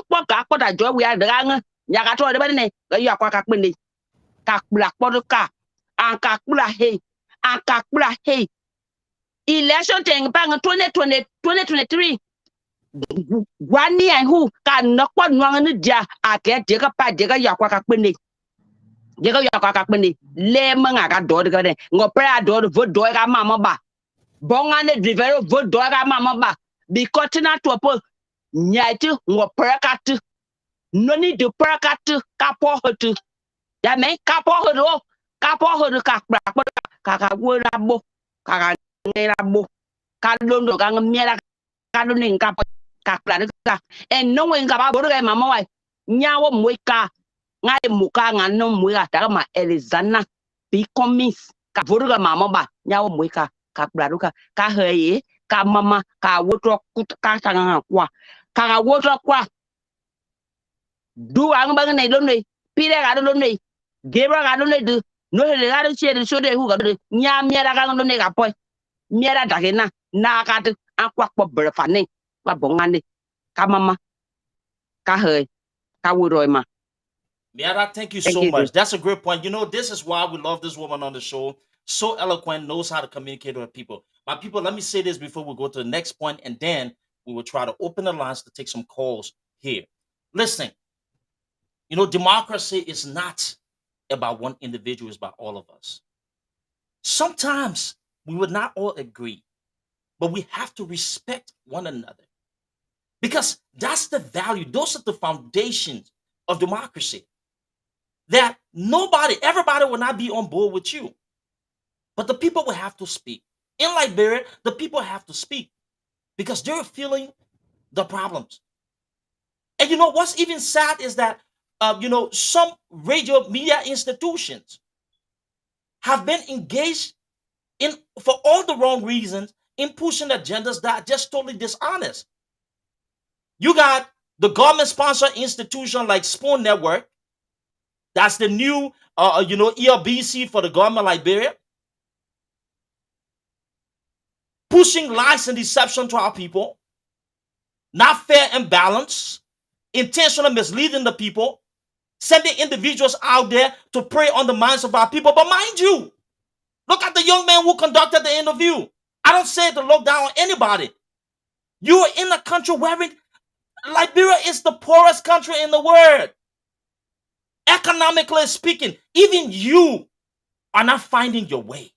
po ka po da jo Weah dra nga ya ga to ba ne ka yu akwa ka pene ka kula poduka an ka kula he election thing bang 2023 Guinea and who can knock one wrong in the jar. I get dig up by digger Yakwaka Penny. Digger Yakwaka Penny. Lemon, I got daughter, no prayer daughter, vote dog, mamma ba. Bong on the river, vote dog, mamma ba. Be cutting out to a post. Nyati, no percat. No need to percat, capo her to. That may capo her, capo her to kaka wood abo, kaka abo, kalundo, gang mera, kaluning capo. And no one got about my wife. Nyawo mweka ngai muka ngano mweka daga ma Elizana be Cummings ka voruga mama ba nyawo mweka ka braduka ka heye ka mama ka wotro ka tanga kwa ka wotro kwa du ang bang nei don nei pire ga don nei gebra ga don nei du no le ga che de so de hu ga de nya miera ga don nei ga poi miera dagena na ka de akwa po brefane ba bongane ka mama ka he ka wuroi ma. Miara, thank you so much. That's a great point. You know, this is why we love this woman on the show. So eloquent, knows how to communicate with people. My people, let me say this before we go to the next point, and then we will try to open the lines to take some calls here. Listen, you know, democracy is not about one individual, it's about all of us. Sometimes we would not all agree, but we have to respect one another because that's the value. Those are the foundations of democracy. That everybody will not be on board with you, but the people will have to speak. In Liberia, the people have to speak because they're feeling the problems. And you know what's even sad is that some radio media institutions have been engaged in for all the wrong reasons in pushing agendas that are just totally dishonest. You got the government-sponsored institution like Spoon Network. That's the new, ELBC for the government of Liberia. Pushing lies and deception to our people. Not fair and balanced. Intentionally misleading the people. Sending individuals out there to prey on the minds of our people. But mind you, look at the young man who conducted the interview. I don't say to look down on anybody. You are in a country where Liberia is the poorest country in the world. Economically speaking, even you are not finding your way.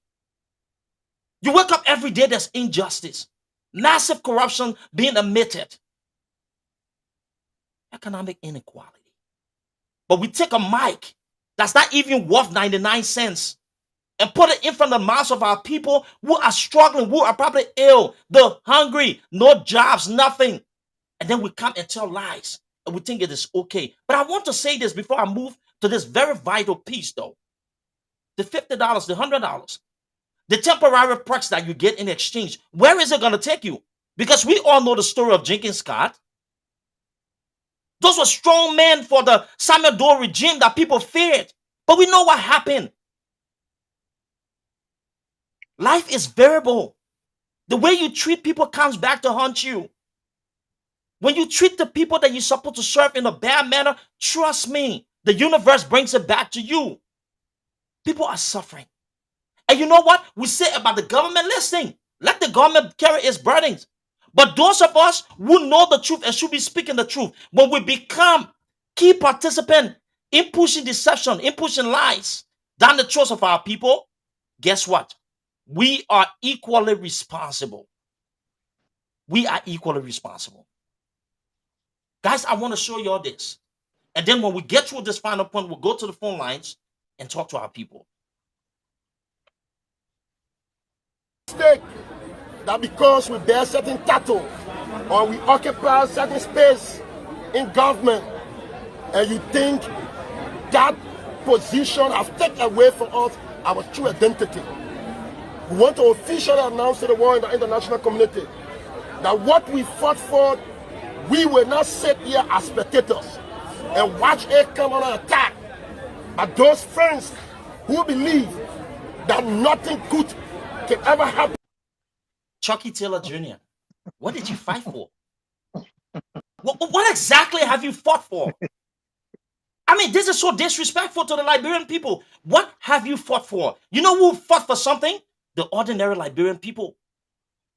You wake up every day, there's injustice, massive corruption being admitted, economic inequality. But we take a mic that's not even worth 99 cents and put it in front of the mouths of our people who are struggling, who are probably ill, they're hungry, no jobs, nothing. And then we come and tell lies. And we think it is okay. But I want to say this before I move to this very vital piece, though. The $50, the $100, the temporary perks that you get in exchange, where is it going to take you? Because we all know the story of Jenkins Scott. Those were strong men for the Samuel Doe regime that people feared. But we know what happened. Life is variable. The way you treat people comes back to haunt you. When you treat the people that you're supposed to serve in a bad manner, trust me, the universe brings it back to you. People are suffering. And you know what? We say about the government, listen, let the government carry its burdens. But those of us who know the truth and should be speaking the truth, when we become key participants in pushing deception, in pushing lies down the throats of our people, guess what? We are equally responsible. We are equally responsible. Guys, I want to show you all this. And then when we get through this final point, we'll go to the phone lines and talk to our people. That because we bear certain title or we occupy certain space in government and you think that position has taken away from us our true identity. We want to officially announce to the world and the international community that what we fought for, we will not sit here as spectators and watch it come on an attack. But those friends who believe that nothing good can ever happen. Chucky Taylor Jr., what did you fight for? What exactly have you fought for? I mean, this is so disrespectful to the Liberian people. What have you fought for? You know who fought for something? The ordinary Liberian people.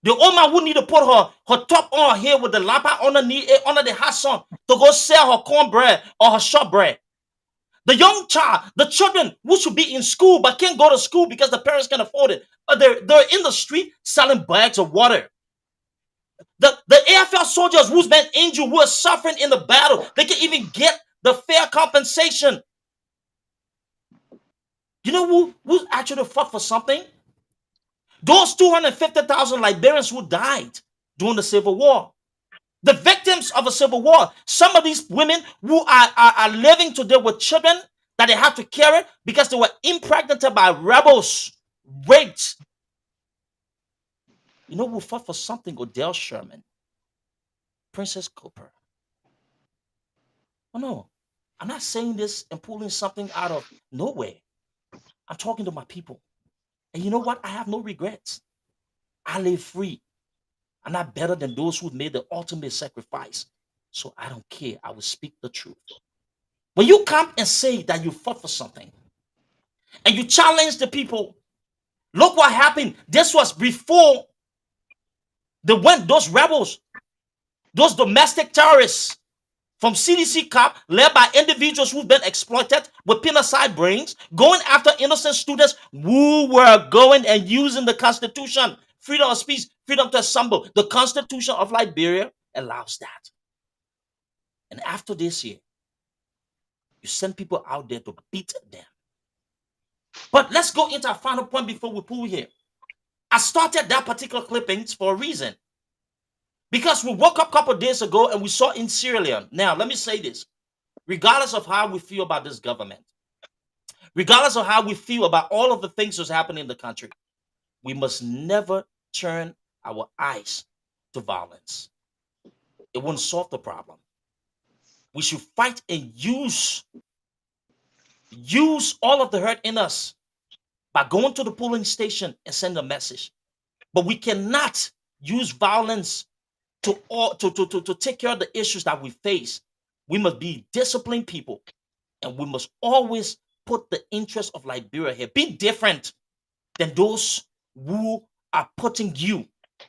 The old man who need to put her top on her head with the lapa underneath under the hat sun to go sell her cornbread or her shortbread. The young child, the children who should be in school but can't go to school because the parents can't afford it. But they're in the street selling bags of water. The AFL soldiers who's been injured, who are suffering in the battle, they can even get the fair compensation. You know who's actually fought for something? Those 250,000 Liberians who died during the Civil War. The victims of a civil war. Some of these women who are living today with children that they have to carry because they were impregnated by rebels, raped. You know who fought for something? Odell Sherman, Princess Cooper. Oh no, I'm not saying this and pulling something out of nowhere. I'm talking to my people. And you know what? I have no regrets. I live free. I'm not better than those who made the ultimate sacrifice. So I don't care. I will speak the truth. When you come and say that you fought for something and you challenge the people, look what happened. This was before those rebels, those domestic terrorists from CDC cop led by individuals who've been exploited with penicide brains, going after innocent students who were going and using the Constitution, freedom of speech, freedom to assemble. The Constitution of Liberia allows that. And after this year, you send people out there to beat them. But let's go into our final point before we pull here. I started that particular clippings for a reason. Because we woke up a couple of days ago and we saw in Sierra Leone. Now, let me say this. Regardless of how we feel about this government, regardless of how we feel about all of the things that's happening in the country, we must never turn our eyes to violence. It won't solve the problem. We should fight and use all of the hurt in us by going to the polling station and send a message. But we cannot use violence to take care of the issues that we face. We must be disciplined people, and we must always put the interest of Liberia here. Be different than those who are putting you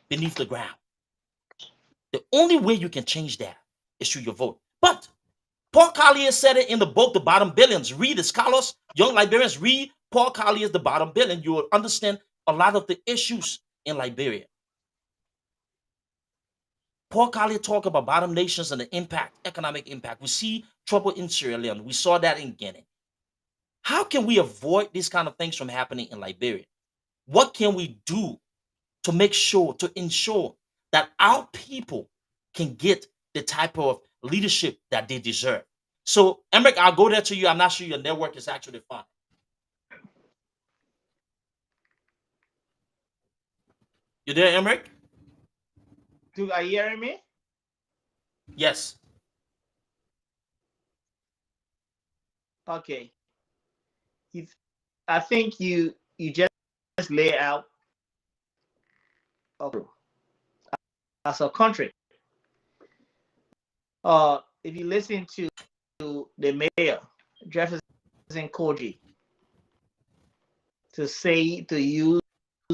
beneath the ground. The only way you can change that is through your vote. But Paul Collier said it in the book, The Bottom Billions. Read the scholars, young Liberians, read Paul Collier's The Bottom Billion. You will understand a lot of the issues in Liberia. Paul Collier talked about bottom nations and the impact, economic impact. We see trouble in Sierra Leone. We saw that in Guinea. How can we avoid these kind of things from happening in Liberia? What can we do to make sure, to ensure that our people can get the type of leadership that they deserve? So, Emmerich, I'll go there to you. I'm not sure your network is actually fine. You there, Emmerich? Are you hearing me? Yes. Okay. I think you just lay out as a country. If you listen to the mayor, Jefferson Koji, to use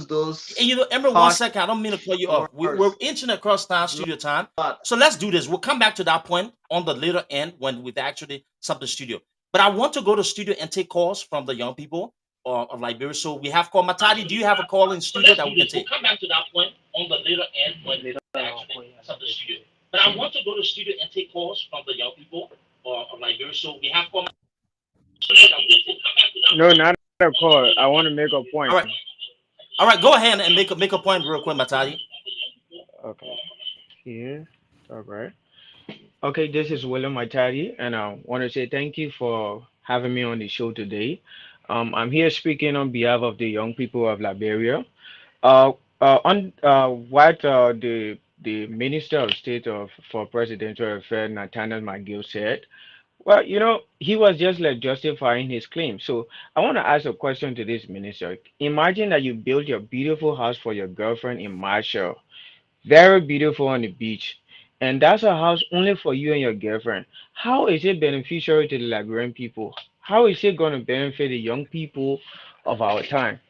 those. And you know, Emma, 1 second. I don't mean to cut you off. We're inching across time, studio time. So let's do this. We'll come back to that point on the later end when we've actually stopped the studio. But I want to go to studio and take calls from the young people of Liberia. So we have call. Matadi, do you have a call in studio that we can take? We'll come back to that point on the later end when we've actually stopped the studio. But I want to go to studio and take calls from the young people of Liberia. So we have call. No, not a call. I want to make a point. All right, go ahead and make a point real quick, Matadi. Okay. Here. All right. Okay, this is William Matadi, and I want to say thank you for having me on the show today. I'm here speaking on behalf of the young people of Liberia. Uh, on what the Minister of State of for Presidential Affairs, Nathaniel McGill, said. Well, he was just like justifying his claim. So I want to ask a question to this minister. Imagine that you build your beautiful house for your girlfriend in Marshall, very beautiful on the beach, and that's a house only for you and your girlfriend. How is it beneficial to the Liberian people? How is it going to benefit the young people of our time?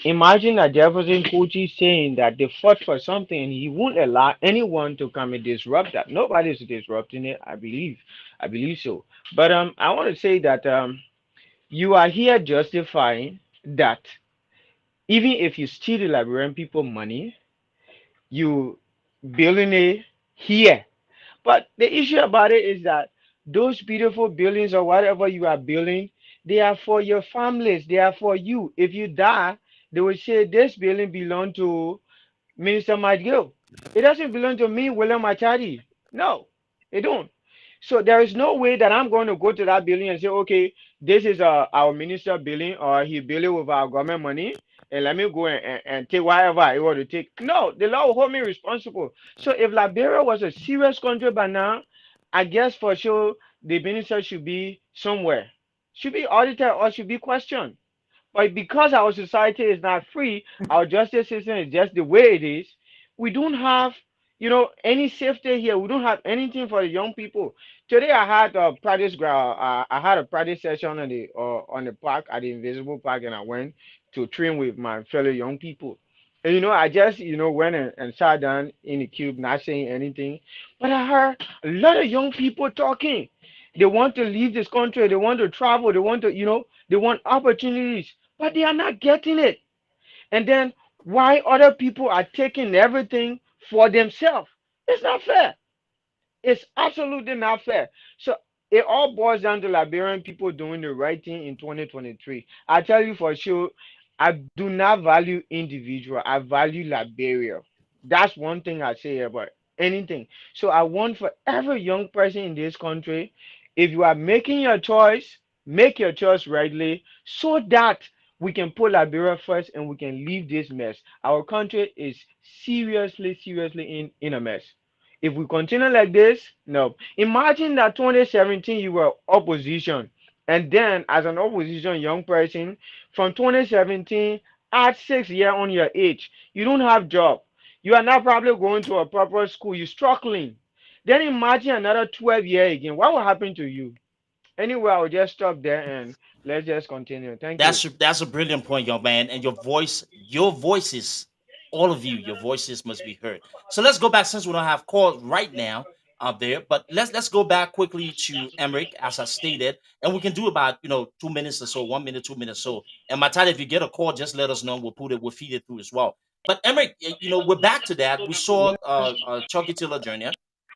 Imagine a Jefferson Coachee saying that they fought for something and he won't allow anyone to come and disrupt that. Nobody's disrupting it, I believe. I believe so. But I want to say that you are here justifying that even if you steal the Liberian people money, you billionaire here. But the issue about it is that those beautiful buildings or whatever you are building, they are for your families. They are for you. If you die, they will say this building belong to Minister McGill. It doesn't belong to me, William Machadi. No, it don't. So there is no way that I'm going to go to that building and say, okay, this is our minister building or he building with our government money, and let me go and take whatever I want to take. No, the law will hold me responsible. So if Liberia was a serious country by now, I guess for sure the minister should be somewhere, should be audited or should be questioned. But because our society is not free, our justice system is just the way it is. We don't have, any safety here. We don't have anything for the young people. Today I had a practice ground. I had a practice session on the park at the Invisible Park, and I went to train with my fellow young people. And I just went and sat down in the cube, not saying anything. But I heard a lot of young people talking. They want to leave this country. They want to travel. They want to, they want opportunities, but they are not getting it. And then why other people are taking everything for themselves? It's not fair. It's absolutely not fair. So it all boils down to Liberian people doing the right thing in 2023. I tell you for sure, I do not value individual. I value Liberia. That's one thing I say about anything. So I want for every young person in this country, if you are making your choice, make your choice rightly so that we can put Liberia first and we can leave this mess. Our country is seriously, seriously in a mess. If we continue like this, no. Imagine that 2017 you were opposition, and then as an opposition young person, from 2017, add 6 years on your age, you don't have job. You are not probably going to a proper school. You're struggling. Then imagine another 12 years again. What will happen to you? Anyway, I'll just stop there and let's just continue. Thank you. That's a brilliant point, young man. And your voices, all of you, your voices must be heard. So let's go back since we don't have calls right now out there. But let's go back quickly to Emmerich, as I stated, and we can do about 2 minutes or so, 1 minute, 2 minutes. So, and my time, if you get a call, just let us know. We'll feed it through as well. But Emmerich, we're back to that. We saw Chucky Tiller Jr.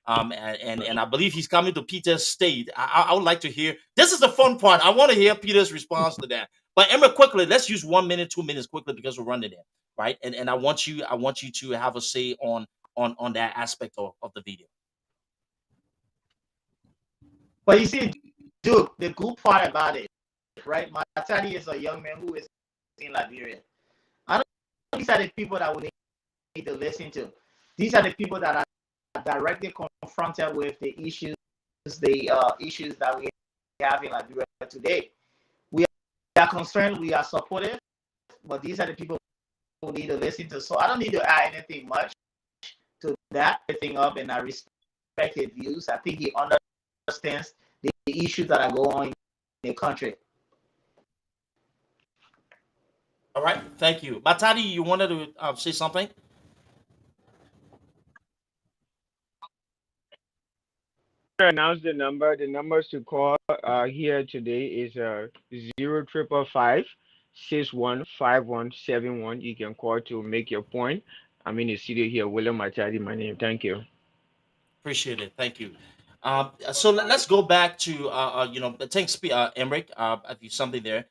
And I believe he's coming to Peter's state. I would like to hear. This is the fun part. I want to hear Peter's response to that. But Emma, quickly, let's use 1 minute, 2 minutes quickly because we're running it, right? And I want you to have a say on that aspect of the video. But you see, Duke, the good part about it, right? Matadi is a young man who is in Liberia. I don't. These are the people that we need to listen to. These are the people that are directly confronted with the issues that we have in Liberia today. We are concerned, we are supportive, but these are the people who need to listen to. So I don't need to add anything much to that thing up, and I respect his views. I think he understands the issues that are going on in the country. All right, thank you. Matadi, you wanted to say something? Announce the number. The numbers to call here today is 0555 You can call to make your point. I'm in the studio here, William Machadi, my name. Thank you. Appreciate it. Thank you. So let's go back to thanks, Emmerich. If you something there,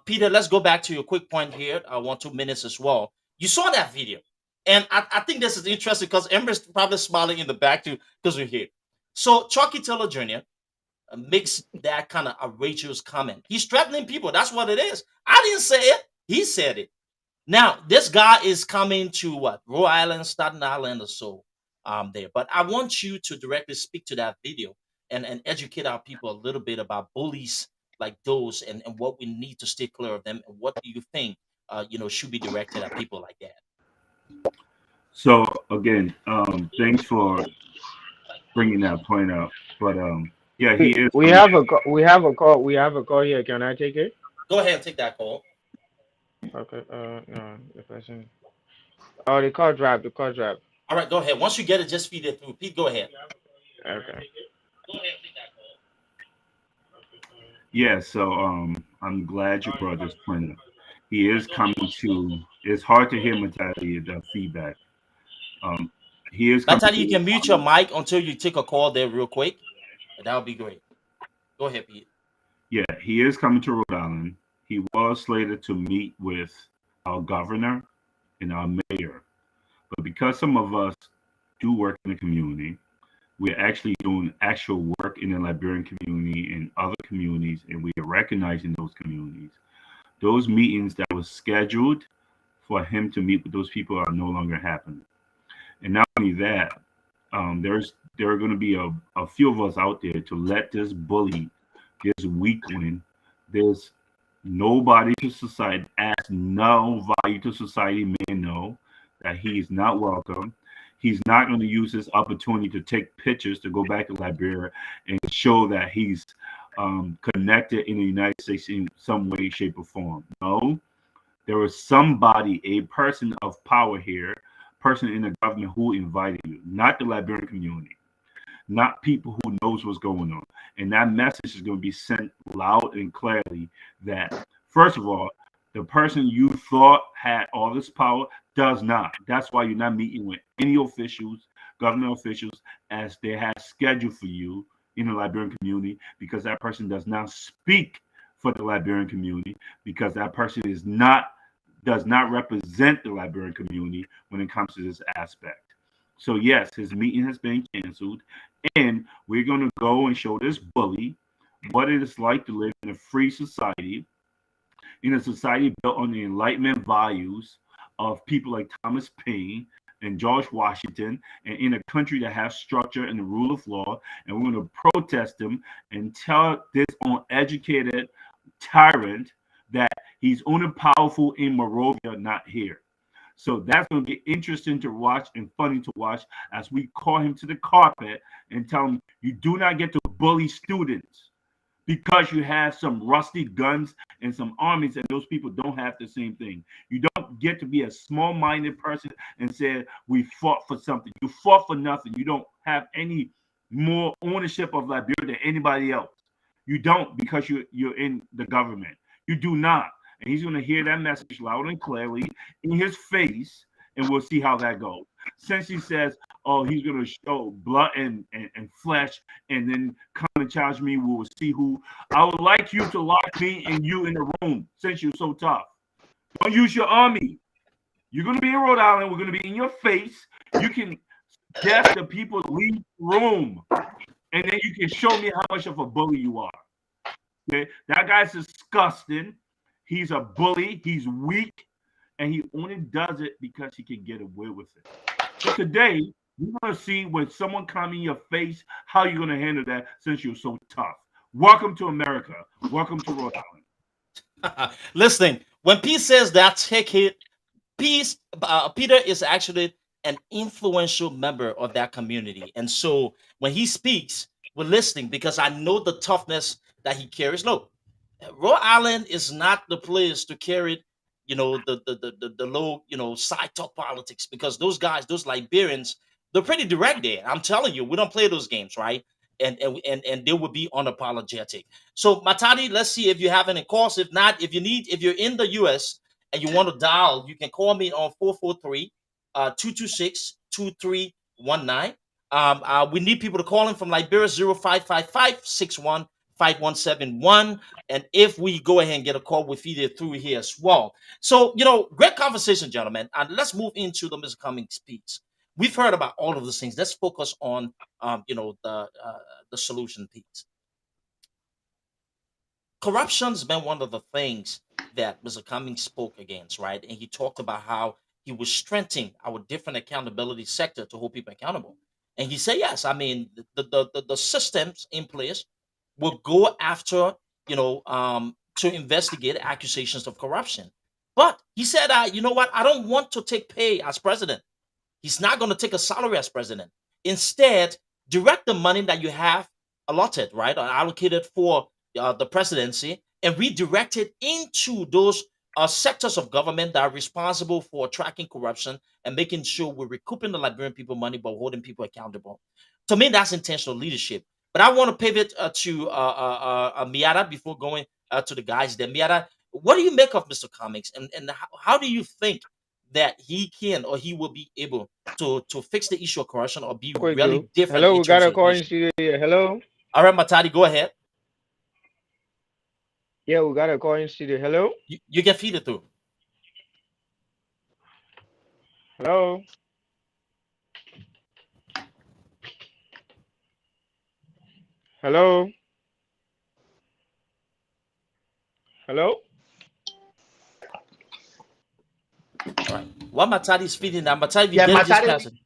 Peter. Let's go back to your quick point here. 1-2 minutes as well. You saw that video, and I think this is interesting because Emmerich's probably smiling in the back too because we're here. So Chucky Taylor Jr. makes that kind of outrageous comment. He's threatening people. That's what it is. I didn't say it. He said it. Now, this guy is coming to what? Rhode Island, Staten Island, or so there. But I want you to directly speak to that video and educate our people a little bit about bullies like those and what we need to stay clear of them and what do you think should be directed at people like that. So again, thanks for bringing that point up. But yeah, he is. We have a we have a call. We have a call here. Can I take it? Go ahead and take that call. Okay. No, the person. Oh, the call dropped. The call dropped. All right, go ahead. Once you get it, just feed it through. Pete, go ahead. Okay. Yeah, so I'm glad you brought this point up. He is coming to. It's hard to hear Matadi the feedback. He is coming Matadi, you to. can mute your mic until you take a call there real quick. That would be great. Go ahead, Pete. Yeah, he is coming to Rhode Island. He was slated to meet with our governor and our mayor, but because some of us do work in the community, we're actually doing actual work in the Liberian community and other communities, and we are recognizing those communities. Those meetings that were scheduled for him to meet with those people are no longer happening. And not only that, there are going to be a few of us out there to let this bully, this weakling, this nobody to society, adds no value to society, may know that he is not welcome. He's not going to use this opportunity to take pictures to go back to Liberia and show that he's connected in the United States in some way, shape, or form. No, there was somebody, a person of power here, person in the government who invited you, not the Liberian community, not people who knows what's going on. And that message is going to be sent loud and clearly that, first of all, the person you thought had all this power does not. That's why you're not meeting with any officials, government officials, as they have scheduled for you in the Liberian community, because that person does not speak for the Liberian community, because that person does not represent the Liberian community when it comes to this aspect. So yes, his meeting has been canceled, and we're going to go and show this bully what it is like to live in a free society, in a society built on the Enlightenment values of people like Thomas Paine and George Washington, and in a country that has structure and the rule of law. And we're going to protest him and tell this uneducated tyrant that he's only powerful in Morovia, not here. So that's going to be interesting to watch and funny to watch as we call him to the carpet and tell him you do not get to bully students because you have some rusty guns and some armies, and those people don't have the same thing. You don't get to be a small-minded person and say we fought for something. You fought for nothing. You don't have any more ownership of Liberia than anybody else. You don't, because you're in the government. You do not. And he's going to hear that message loud and clearly in his face, and we'll see how that goes. Since he says, oh, he's going to show blood and flesh and then come and challenge me, we'll see who. I would like you to lock me and you in the room since you're so tough. Don't use your army. You're going to be in Rhode Island. We're going to be in your face. You can guess the people leave the room, and then you can show me how much of a bully you are. Okay? That guy's disgusting. He's a bully. He's weak. And he only does it because he can get away with it. So today, we're going to see when someone comes in your face, how you're going to handle that since you're so tough. Welcome to America. Welcome to Rhode Island. Listen, when Pete says that, take it. Peter is actually an influential member of that community. And so when he speaks, we're listening because I know the toughness that he carries. Look, Rhode Island is not the place to carry, the low, side talk politics, because those guys, those Liberians, they're pretty direct there. I'm telling you, we don't play those games, right? And they will be unapologetic. So Matadi, let's see if you have any calls. If not, if you're in the US and you want to dial, you can call me on 443-226-2319. We need people to call in from Liberia 0555-61-5171. And if we go ahead and get a call, we'll feed it through here as well. So, great conversation, gentlemen. And let's move into the Mr. Cummings piece. We've heard about all of those things. Let's focus on, the solution piece. corruption's been one of the things that Mr. Cummings spoke against, right? And he talked about how he was strengthening our different accountability sector to hold people accountable. And he said, yes, I mean, the systems in place will go after, to investigate accusations of corruption. But he said, you know what? I don't want to take pay as president. He's not going to take a salary as president. Instead, direct the money that you have allotted, right, or allocated for the presidency, and redirect it into those sectors of government that are responsible for tracking corruption and making sure we're recouping the Liberian people money but holding people accountable. To me, that's intentional leadership. But I want to pivot to Miata before going to the guys there. Miata, what do you make of Mr. Cummings, and how do you think that he can or he will be able to fix the issue of corruption or be Quick, really Duke. different Hello, in we got terms a of call in leadership? studio here. Hello. All right, Matadi, go ahead. Yeah, we got a call in studio. Hello. You can feed it through. Hello. Hello. Hello. All right. While Matadi is feeding that, Matadi, if you Yeah, get this Matari, passage.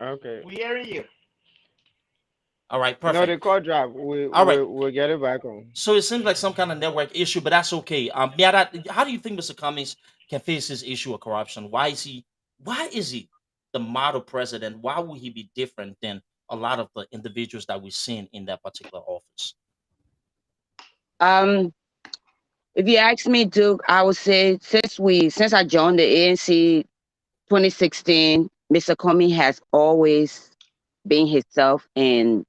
Okay. we hearing you. All right, No, the perfect. call dropped. We All right. we we'll get it back on. So it seems like some kind of network issue, but that's okay. Miata, how do you think Mr. Cummings can face this issue of corruption? Why is he the model president? Why would he be different than a lot of the individuals that we've seen in that particular office? Um, if you ask me, Duke, I would say since I joined the ANC 2016, Mr. Comey has always been himself, and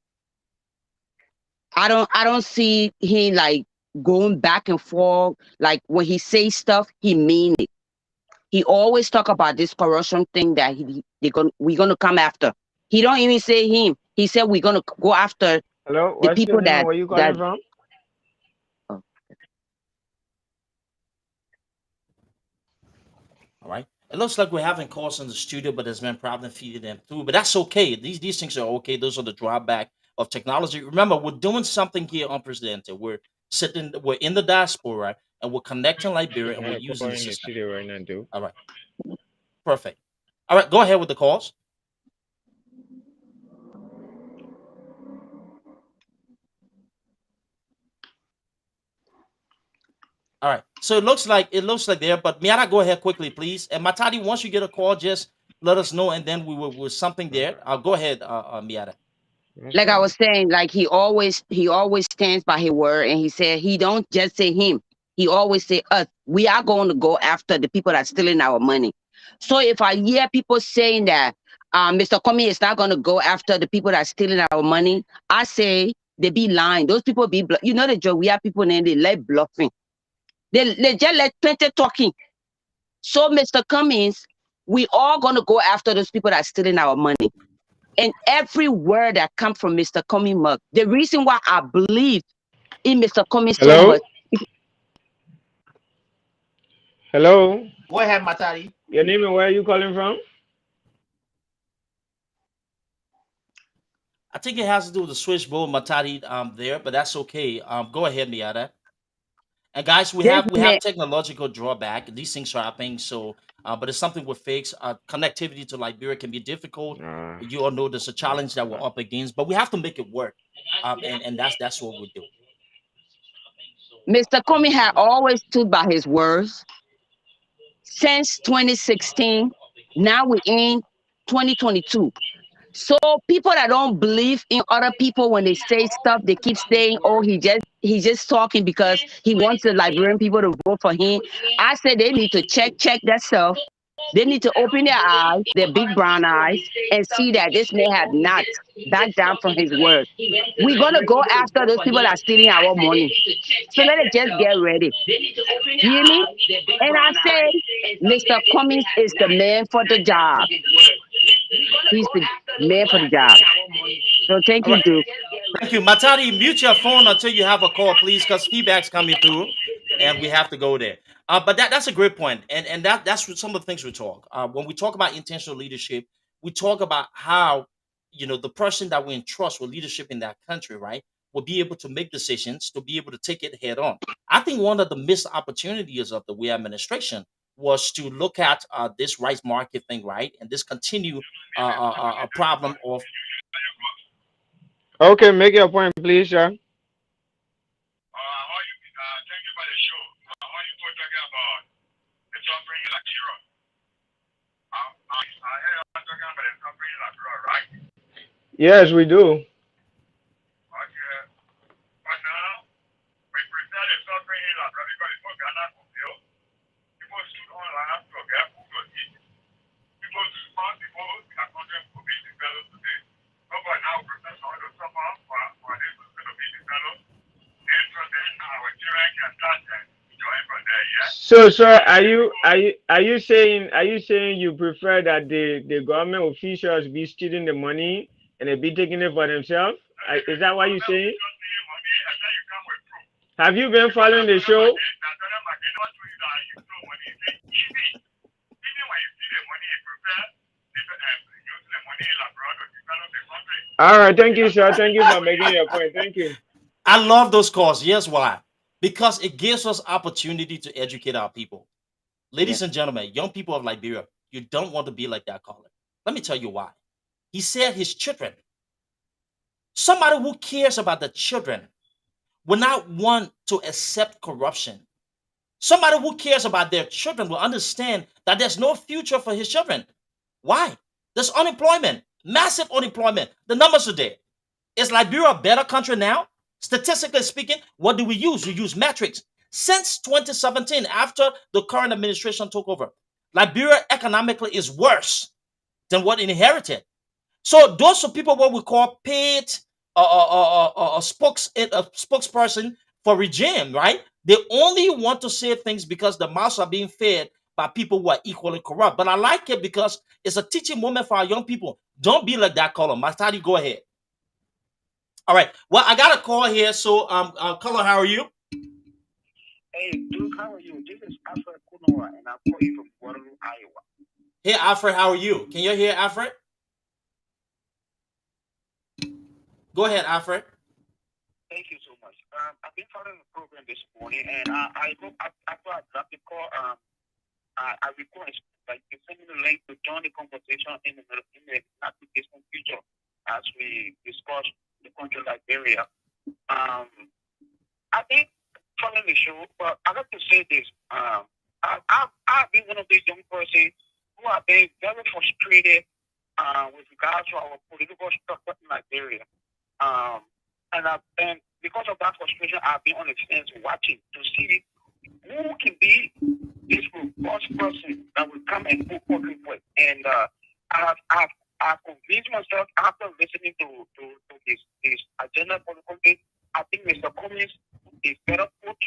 I don't see him like going back and forth. Like when he says stuff, he mean it. He always talk about this corruption thing that we're gonna come after. He don't even say him. He said we're gonna go after Hello. the What's your people name and that where you that. calling from? Oh, All right. It looks like we're having calls in the studio, but there's been problem feeding them through. But that's okay. These things are okay. Those are the drawback of technology. Remember, we're doing something here unprecedented. We're in the diaspora, and we're connecting We Liberia, and got we're a using call the in the system. studio right now, Duke. All right. Perfect. All right. Go ahead with the calls. All right. So it looks like there, but Miata, go ahead quickly, please. And Matadi, once you get a call, just let us know, and then we will with something there. Okay. I'll go ahead, Miata. No like I problem. was saying, like he always stands by his word, and he said he don't just say him. He always say us. We are going to go after the people that stealing our money. So if I hear people saying that Mr. Comey is not going to go after the people that are stealing our money, I say they be lying. Those people be, you know, the joke. We have people in they like bluffing. They just like plenty talking. So Mr. Cummings, we all going to go after those people that are stealing our money. And every word that comes from Mr. Cummings mouth, the reason why I believe in Mr. Cummings so Hello. much. Hello. Go ahead, Matari. Your name and where you calling from? I think it has to do with the switchboard, Matadi, there, but that's okay. Go ahead, Miata. And guys, we This have we man, have technological drawback. These things are happening, so but it's something we'll fix. Connectivity to Liberia can be difficult. Uh, You all know there's a challenge that we're uh, up against, but we have to make it work. And that's what we do. Mr. Cummings had always stood by his words since 2016. Now we're in 2022. So people that don't believe in other people when they say stuff, they keep saying, "Oh, he's just talking because he wants the Liberian people to vote for him." I said they need to check themselves. They need to open their eyes, their big brown eyes, and see that this man have not backed down from his word. We're gonna go after those people that are stealing our money. So let us just get ready. You hear me? And I say, Mr. Cummings is the man for the job. He's the man for the job. So thank All you, right. Duke. Thank you. Matadi, mute your phone until you have a call, please, because feedback's coming through and we have to go there. But that's a great point. And that's what some of the things we talk. When we talk about intentional leadership, we talk about how, the person that we entrust with leadership in that country, right? will be able to make decisions to be able to take it head on. I think one of the missed opportunities of the Weah administration was to look at this rice market thing, right, and this continue a problem of. Okay, make your point, please, sir. Yes, we do. So, sir, are you saying you prefer that the government officials be stealing the money and they be taking it for themselves? Is that what you're saying? Have you been following the show? All right, thank you, sir. Thank you for making your point. Thank you. I love those calls. Here's why. Because it gives us opportunity to educate our people. Ladies and gentlemen, young people of Liberia, you don't want to be like that caller. Let me tell you why. He said his children. Somebody who cares about the children will not want to accept corruption. Somebody who cares about their children will understand that there's no future for his children. Why? There's unemployment, massive unemployment. The numbers are there. Is Liberia a better country now? Statistically speaking, what do we use? We use metrics. Since 2017, after the current administration took over, Liberia economically is worse than what it inherited. So those are people what we call paid spokesperson for regime, right? They only want to say things because the mouths are being fed by people who are equally corrupt. But I like it because it's a teaching moment for our young people. Don't be like that caller. Matadi, go ahead. All right. Well, I got a call here. So, caller, how are you? Hey, Duke, how are you? This is Alfred Kunoa, and I'm calling from Waterloo, Iowa. Hey, Alfred, how are you? Can you hear Alfred? Go ahead, Alfred. Thank you so much. I've been following the program this morning, and I hope after I dropped the call, I request that you send me the link to join the conversation in the not too distant future as we discuss the country Liberia. I think following the show, but I like to say this. I've been one of these young persons who have been very frustrated with regards to our political structure in Liberia. And because of that frustration, I've been on the fence watching to see who can be this robust person that will come and put country for it. And I've convinced myself after listening to his agenda for the country. I think Mr. Cummings is better put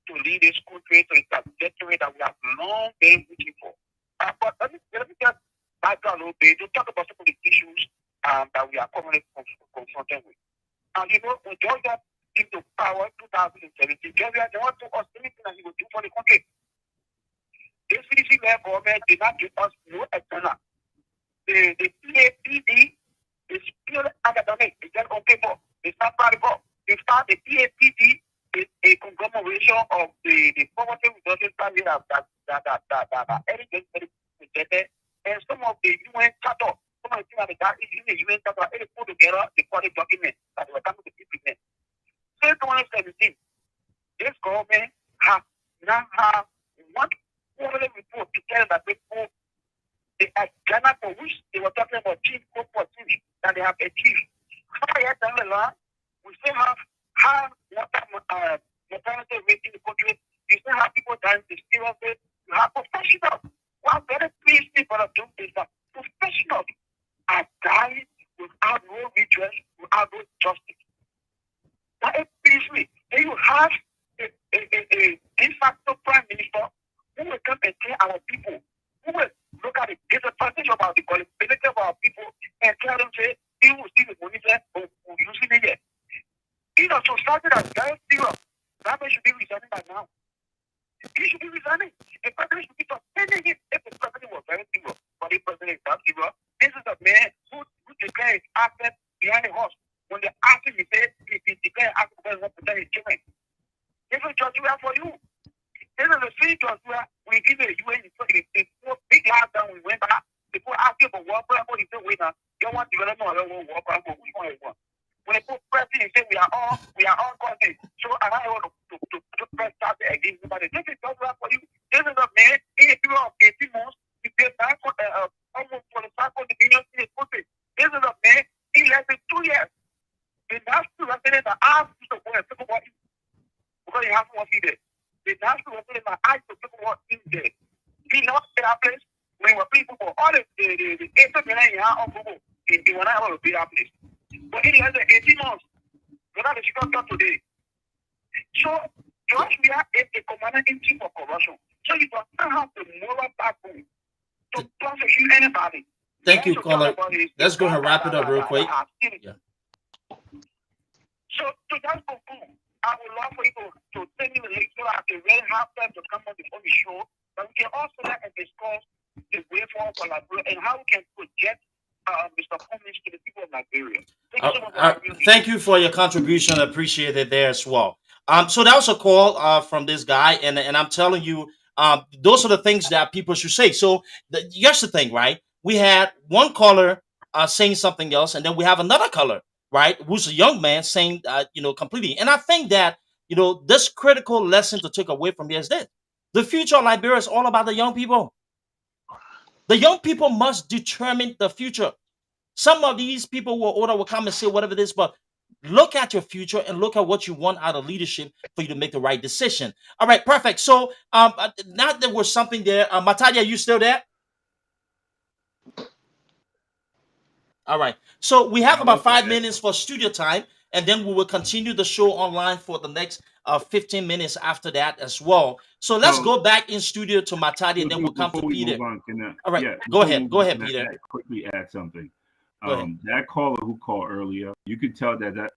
to lead this country to a trajectory that we have long been waiting for. But let me just back down a little bit to talk about some of the issues that we are commonly confronted with. When Georgia came to power in 2017, Georgia, they want to us anything that he would do for the country. The CDC-led government did not give us no agenda. The PAPD is pure academic. It's just on paper. It's not practical. In fact, the PAPD is a conglomeration of the poverty reduction strategy that everything rejected, and some of the UN charter. Some of the things that is in the UN charter, they put together the quality document that they were coming to implement. Since 2017, this government has now had one quarterly report to tell that people the agenda for which they were talking about achieve opportunity that they have achieved. 5 years down the line, we still have high mortality rate in the country. You still have people dying mysteriously. You have professionals who are very pleased people are doing this. Professionals are dying without no redress, without no justice. That is peacefully. Then you have a de facto prime minister who will come and tell our people, who will look at the disadvantage about the qualification of our people and tell them, say, he will see the money there, or using it yet. In a society that's very serious, that man should be resigning by now. He should be resigning. The president should be suspending him if the president was very serious. But the president is not serious. This is a man who declares his asset behind the horse. when they ask him, he said, if he declared Africa to protect his children. This is Joshua for you. This is the same Joshua. We give it UN, they put big lockdown, we went back. People asking for war plan, he said, wait now, you want development or you want war plan, which one you want? When they put president, he said, we are all countries. So I want to press that against somebody. This is Joshua for you. This is a man in a period of 18 months, he paid back almost 25 billion in his country. This is a man in less than 2 years. The national resident asked to go and talk about it because he has to see there. The national resident asked to talk about in there. He not get a place when we people for all the 8 million of Google in the one hour of the place. But in less than 18 months, we're not the Chicago today. So George Weah is the commander in chief of corruption. So you don't have the moral backbone to prosecute anybody. Thank you, caller. Let's go ahead and wrap it up real quick. Yeah. So to just conclude, I would love for you to send me the link so that I can really have time to come on the show. But we can also let and discuss the way forward for Liberia and how we can project Mr. Cummings to the people of Liberia. Thank you for your contribution. I appreciate it there as well. So that was a call from this guy, and I'm telling you, those are the things that people should say. So here's the thing, right? We had one caller saying something else, and then we have another caller, right, who's a young man saying, completely. And I think that, this critical lesson to take away from here is this. The future of Liberia is all about the young people. The young people must determine the future. Some of these people who are older will come and say whatever it is, but look at your future and look at what you want out of leadership for you to make the right decision. All right, perfect. So now there was something there. Matadia, are you still there? All right. So we have about 5 minutes for studio time, and then we will continue the show online for the next 15 minutes after that as well. So let's go back in studio to Matadi, and then we'll come to Peter. All right. Go ahead. Go ahead, Peter. Quickly add something. That caller who called earlier, you could tell that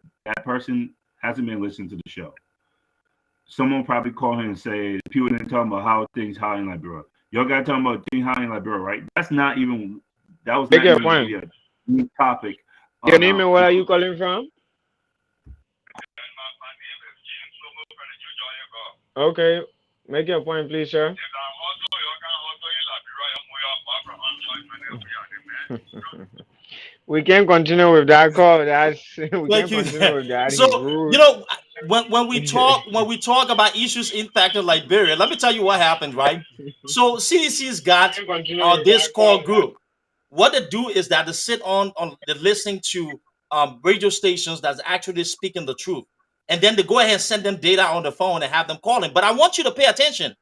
person hasn't been listening to the show. Someone probably called him and say, people didn't tell him about how things high in Liberia. Y'all got to tell him about things high in Liberia, right? That was not even the topic. Your name and where are you calling from? Okay, make your point, please, sir. We can continue with that call. Continue with that. So when we talk about issues impacting Liberia, let me tell you what happened, right? So CDC's got this call group. What they do is that they sit on they're listening to radio stations that's actually speaking the truth. And then they go ahead and send them data on the phone and have them calling. But I want you to pay attention.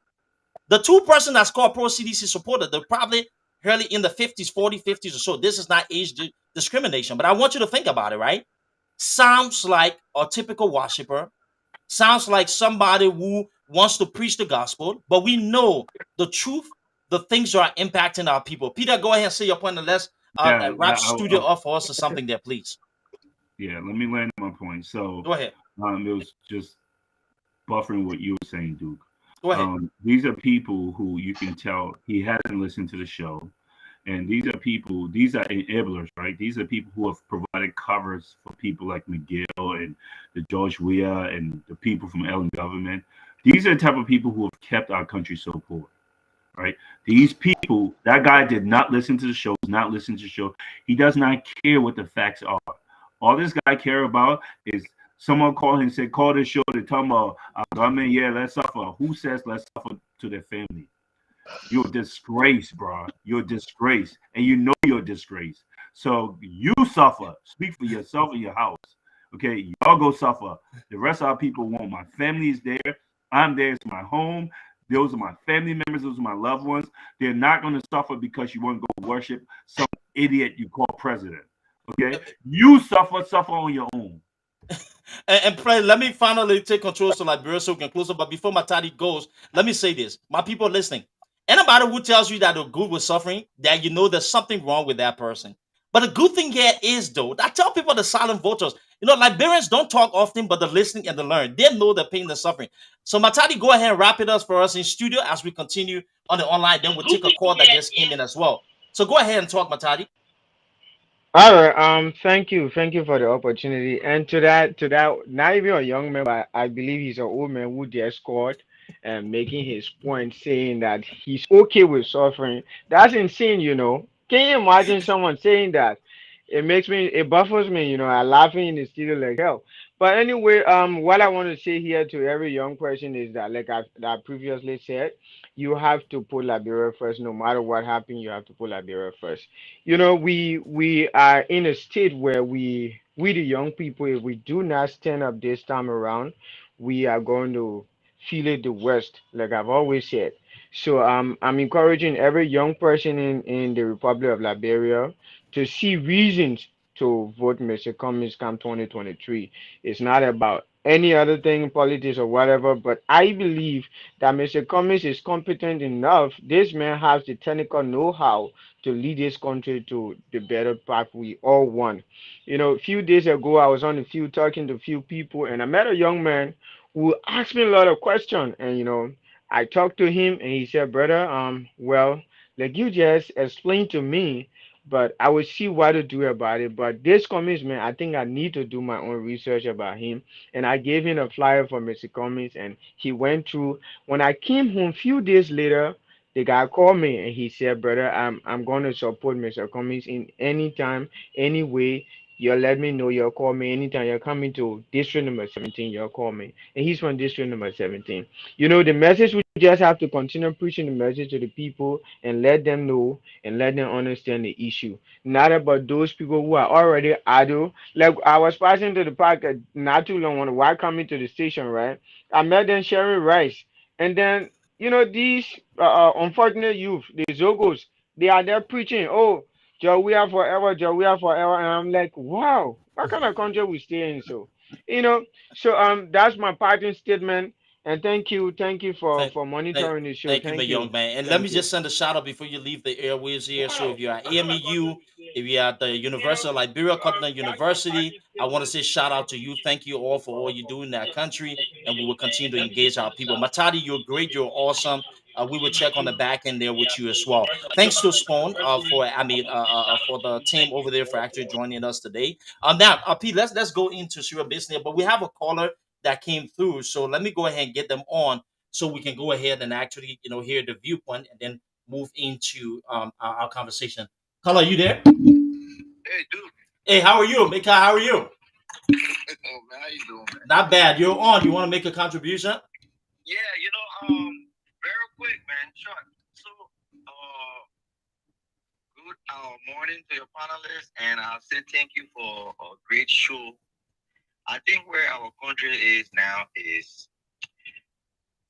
The two person that's called pro-CDC supporter, they're probably early in the 50s, 40s, 50s or so. This is not age discrimination. But I want you to think about it, right? Sounds like a typical worshiper. Sounds like somebody who wants to preach the gospel. But we know the truth, the things that are impacting our people. Peter, go ahead and say your point and let's wrap studio off for us or something there, please. Yeah, let me land my point. So go ahead. It was just buffering what you were saying, Duke. Go ahead. These are people who you can tell he hasn't listened to the show. And these are enablers, right? These are people who have provided covers for people like McGill and the George Weah and the people from Ellen government. These are the type of people who have kept our country so poor, right? These people, that guy did not listen to the show, He does not care what the facts are. All this guy care about is someone called him and said, call this show to tell them, government, let's suffer. Who says let's suffer to their family? You're a disgrace, bro. You're a disgrace. And you know you're a disgrace. So you suffer. Speak for yourself and your house. Okay, y'all go suffer. The rest of our people won't. My family is there. I'm there. It's my home. Those are my family members. Those are my loved ones. They're not going to suffer because you want to go worship some idiot you call president. Okay, you suffer on your own. And pray, let me finally take control to Liberia so we can close up. But before Matadi goes, let me say this. My people listening, anybody who tells you that they're good with suffering, that you know there's something wrong with that person. But the good thing here is, though, I tell people the silent voters, Liberians don't talk often, but they're listening and they learn. They know the pain, the suffering. So Matadi, go ahead and wrap it up for us in studio as we continue on the online. Then we'll take a call that just came in as well. So go ahead and talk, Matadi. All right. Thank you for the opportunity. And to that, not even a young man, but I believe he's an old man who just scored and making his point, saying that he's okay with suffering. That's insane, you know. Can you imagine someone saying that? It baffles me, you know. I laughing in the studio like hell. But anyway, what I want to say here to every young person is that, like I previously said, you have to put Liberia first. No matter what happens, you have to put Liberia first. You know, we are in a state where we the young people, if we do not stand up this time around, we are going to feel it the worst, like I've always said. So I'm encouraging every young person in the Republic of Liberia to see reasons to vote Mr. Cummings come 2023. It's not about any other thing, politics or whatever, but I believe that Mr. Cummings is competent enough. This man has the technical know-how to lead this country to the better path we all want. You know, a few days ago, I was on the field talking to a few people, and I met a young man who asked me a lot of questions. And you know, I talked to him, and he said, "Brother, well, like you just explained to me, but I will see what to do about it. But this Cummings man, I think I need to do my own research about him." And I gave him a flyer for Mr. Cummings, and he went through. When I came home a few days later, the guy called me and he said, "Brother, I'm going to support Mr. Cummings in any time, any way. You let me know. You'll call me anytime you're coming to district number 17. You'll call me." And he's from district number 17. You know, the message, we just have to continue preaching the message to the people and let them know and let them understand the issue. Not about those people who are already idle. Like I was passing to the park not too long when while coming to the station, right? I met them sharing rice. And then, you know, these unfortunate youth, the Zogos, they are there preaching, "Oh, Weah forever, Weah forever." And I'm like, wow, what kind of country we stay in? So, you know, so that's my parting statement. And thank you Thank, for thank, monitoring the show. thank you, my Thank young you, man. And let me thank you. just send a shout out before you leave the airways here. So if you're at AMEU, if you're at the University of Liberia, Continental University, I want to say shout out to you. Thank you all for all you do in that country, and we will continue to engage our people. Matadi, you're great. You're awesome. We will check on the back end there with you as well. Thanks to Spawn for the team over there for actually joining us today. Now, Pete, let's go into serious business. But we have a caller that came through, so let me go ahead and get them on so we can go ahead and actually, hear the viewpoint and then move into our conversation. Carla, you there? Hey, dude. Hey, how are you? Mika, how are you? Oh, man, how you doing, man? Not bad. You're on. You want to make a contribution? Yeah, very quick, man. Sure. So, good morning to your panelists, and I'll say thank you for a great show. I think where our country is now is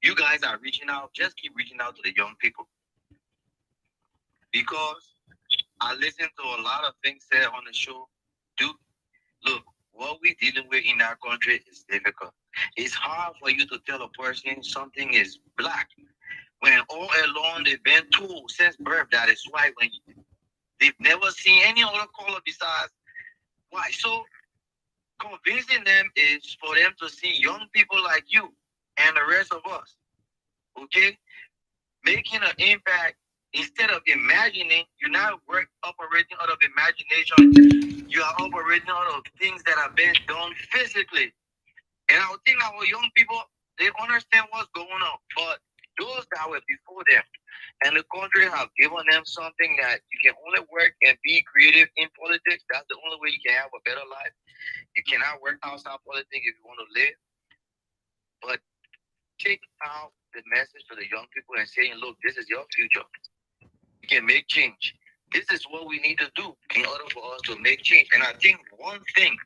you guys are reaching out. Just keep reaching out to the young people because I listen to a lot of things said on the show. Dude, look, what we're dealing with in our country is difficult. It's hard for you to tell a person something is black when all along they've been told since birth that it's white when they've never seen any other color besides white. So convincing them is for them to see young people like you and the rest of us, okay, making an impact instead of imagining. You're not operating out of imagination. You are operating out of things that have been done physically. And I think our young people, they understand what's going on. But those that were before them and the country have given them something that you can only work and be creative in politics. That's the only way you can have a better life. You cannot work outside politics if you want to live. But take out the message to the young people and saying, look, this is your future. You can make change. This is what we need to do in order for us to make change. And I think one thing,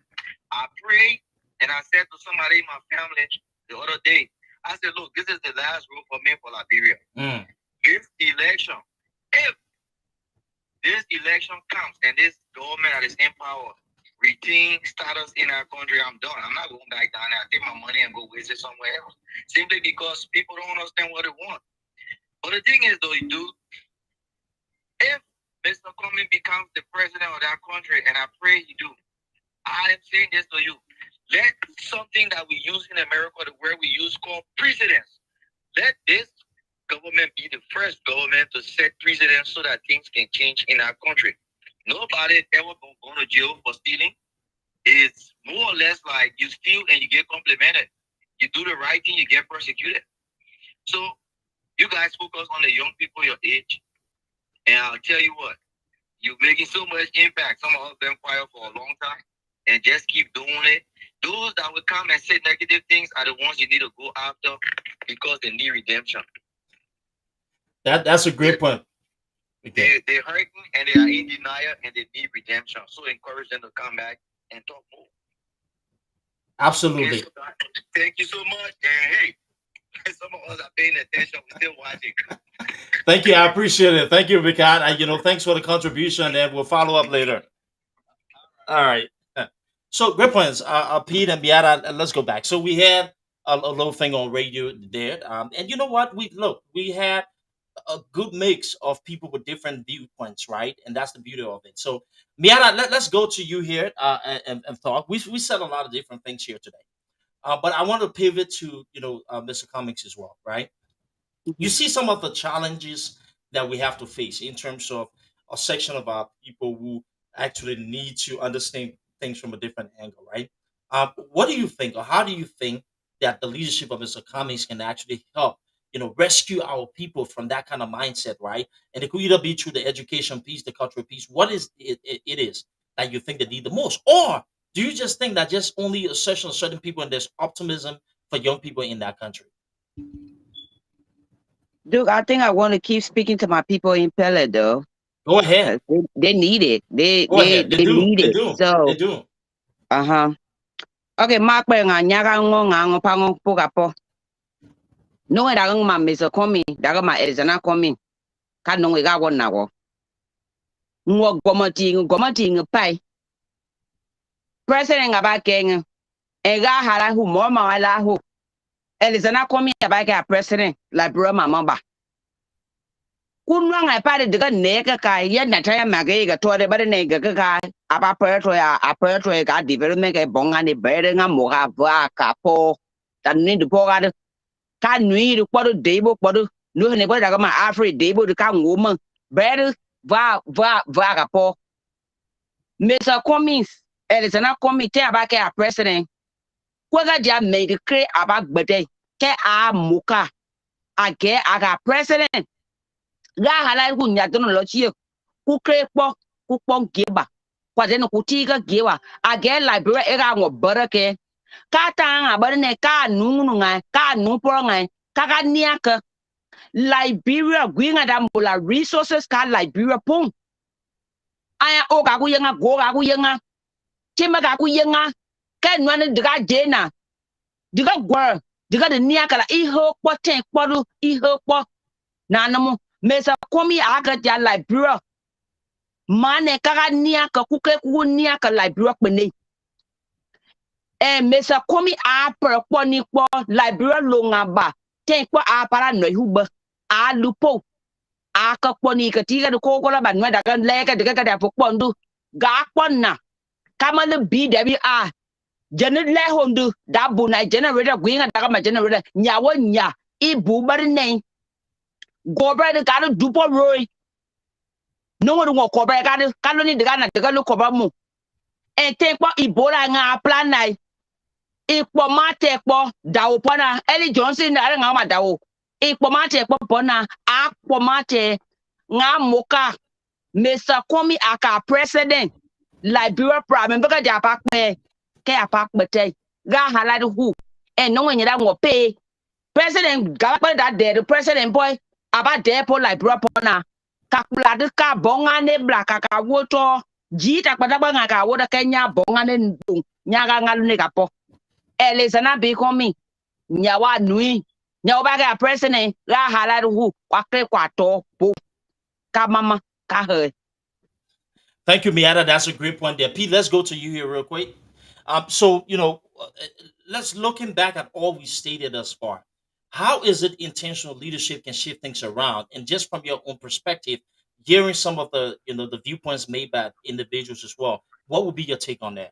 I prayed and I said to somebody in my family the other day, I said, look, this is the last road for me for Liberia. If this election comes and this government that is in power retain status in our country, I'm done. I'm not going back down there. I take my money and go waste it somewhere else. Simply because people don't understand what they want. But the thing is, though, dude, if Mr. Cummings becomes the president of that country, and I pray he do, I am saying this to you. Let something that we use in America, the word we use called precedence. Let this government be the first government to set precedence so that things can change in our country. Nobody ever go to jail for stealing. It's more or less like you steal and you get complimented. You do the right thing, you get persecuted. So you guys focus on the young people your age, and I'll tell you what, you're making so much impact. Some of them quiet for a long time, and just keep doing it. Those that will come and say negative things are the ones you need to go after because they need redemption. That's a great point. Okay. They're hurting and they are in denial and they need redemption. So encourage them to come back and talk more. Absolutely. Okay, so thank you so much. And hey, some of us are paying attention. We're still watching. Thank you. I appreciate it. Thank you, Ricard. Thanks for the contribution, and we'll follow up later. All right. So, great points, Pete and Beata. Let's go back. So we had a little thing on radio there, and you know what? We had a good mix of people with different viewpoints, right? And that's the beauty of it. So, Miata, let's go to you here and talk. We said a lot of different things here today, but I want to pivot to Mr. Cummings as well, right? You see some of the challenges that we have to face in terms of a section of our people who actually need to understand things from a different angle, right? What do you think, or how do you think that the leadership of Mr. Cummings can actually help, rescue our people from that kind of mindset, right? And it could either be through the education piece, the cultural piece. What is it is that you think they need the most, or do you just think that just only a session of certain people and there's optimism for young people in that country? Duke, I think I want to keep speaking to my people in Pele, though. Go ahead. They need it. They do. need They it. do. So, They do. Okay, Mark nga nyaga ngo pango pugapo. No da ng ma Mr. Coming, daga ma Elizana coming. Ka no we ga won na wo. Ngo gomati ng pai. President nga ba keng. E ga hala hu mo ma wala hu. Elizana coming ba ka president la bro mama ba. Kunwa nga pa de ga ne ka ya na ta ya ma ga to de ba ne ga apa perto ya ga development ga bonga ne bere nga mo ga va ka po tan ni de po ga ka nui de po de bo po no ne ba ga ma afri de bo de ka ngoma bere va ga po Mr. Cummings Elizana committee aba ka president ko ga dia me de kre aba gbede ke a muka age aga president ga hala ku nya to no lo chi ku kre po ku pon geba kwa zeno kutiga gewa age library era ngo barake ka ta nga barne ka nunu nga ka nu pro nga ka niaka Liberia gwinga da mula resources ka Liberia pon aya o ga ku yenga go ga ku yenga chima ga ku yenga ka nwana diga jena diga gwa diga de niaka la iho po ten po iho po na namu Mesa komi aga ja Liberia mane kaga niaka kuke ku niaka Liberia pene Mesa komi a per ni po Liberia longa ba ten po a para no huba a lupo a ka ni ka tiga ko la ban ma daga lega daga da po ndu ga na kama le BWA jene le hondu da bu na generator gwinga daga ma generator nyawo nya ibu bar nei gobra de ka du po roy no ngo ko ba ka lo ni de na de lo ko ba mu e te po ibora nga plan nai ipo mate po dawo pona Eli Johnson na nga ma dawo ipo mate po pona a po mate nga moka Mr. Komi aka president Liberia prime mbeka ja pak me ke apak bete ga hala hu e no nyira ngo pe president ga pa da de president boy aba de po Liberia pona kakula de ka bonga ne bla ka woto jita pada banga ka woda kenya bonga ne ndung nyaga ngalu ne kapo Elizana be komi nyawa nui nyawa ga president la hala hu kwa kre kwa to bo ka mama ka he. Thank you, Miata. That's a great point there. Pete, let's go to you here real quick. So let's looking back at all we stated thus far. How is it intentional leadership can shift things around? And just from your own perspective, hearing some of the the viewpoints made by individuals as well, what would be your take on that?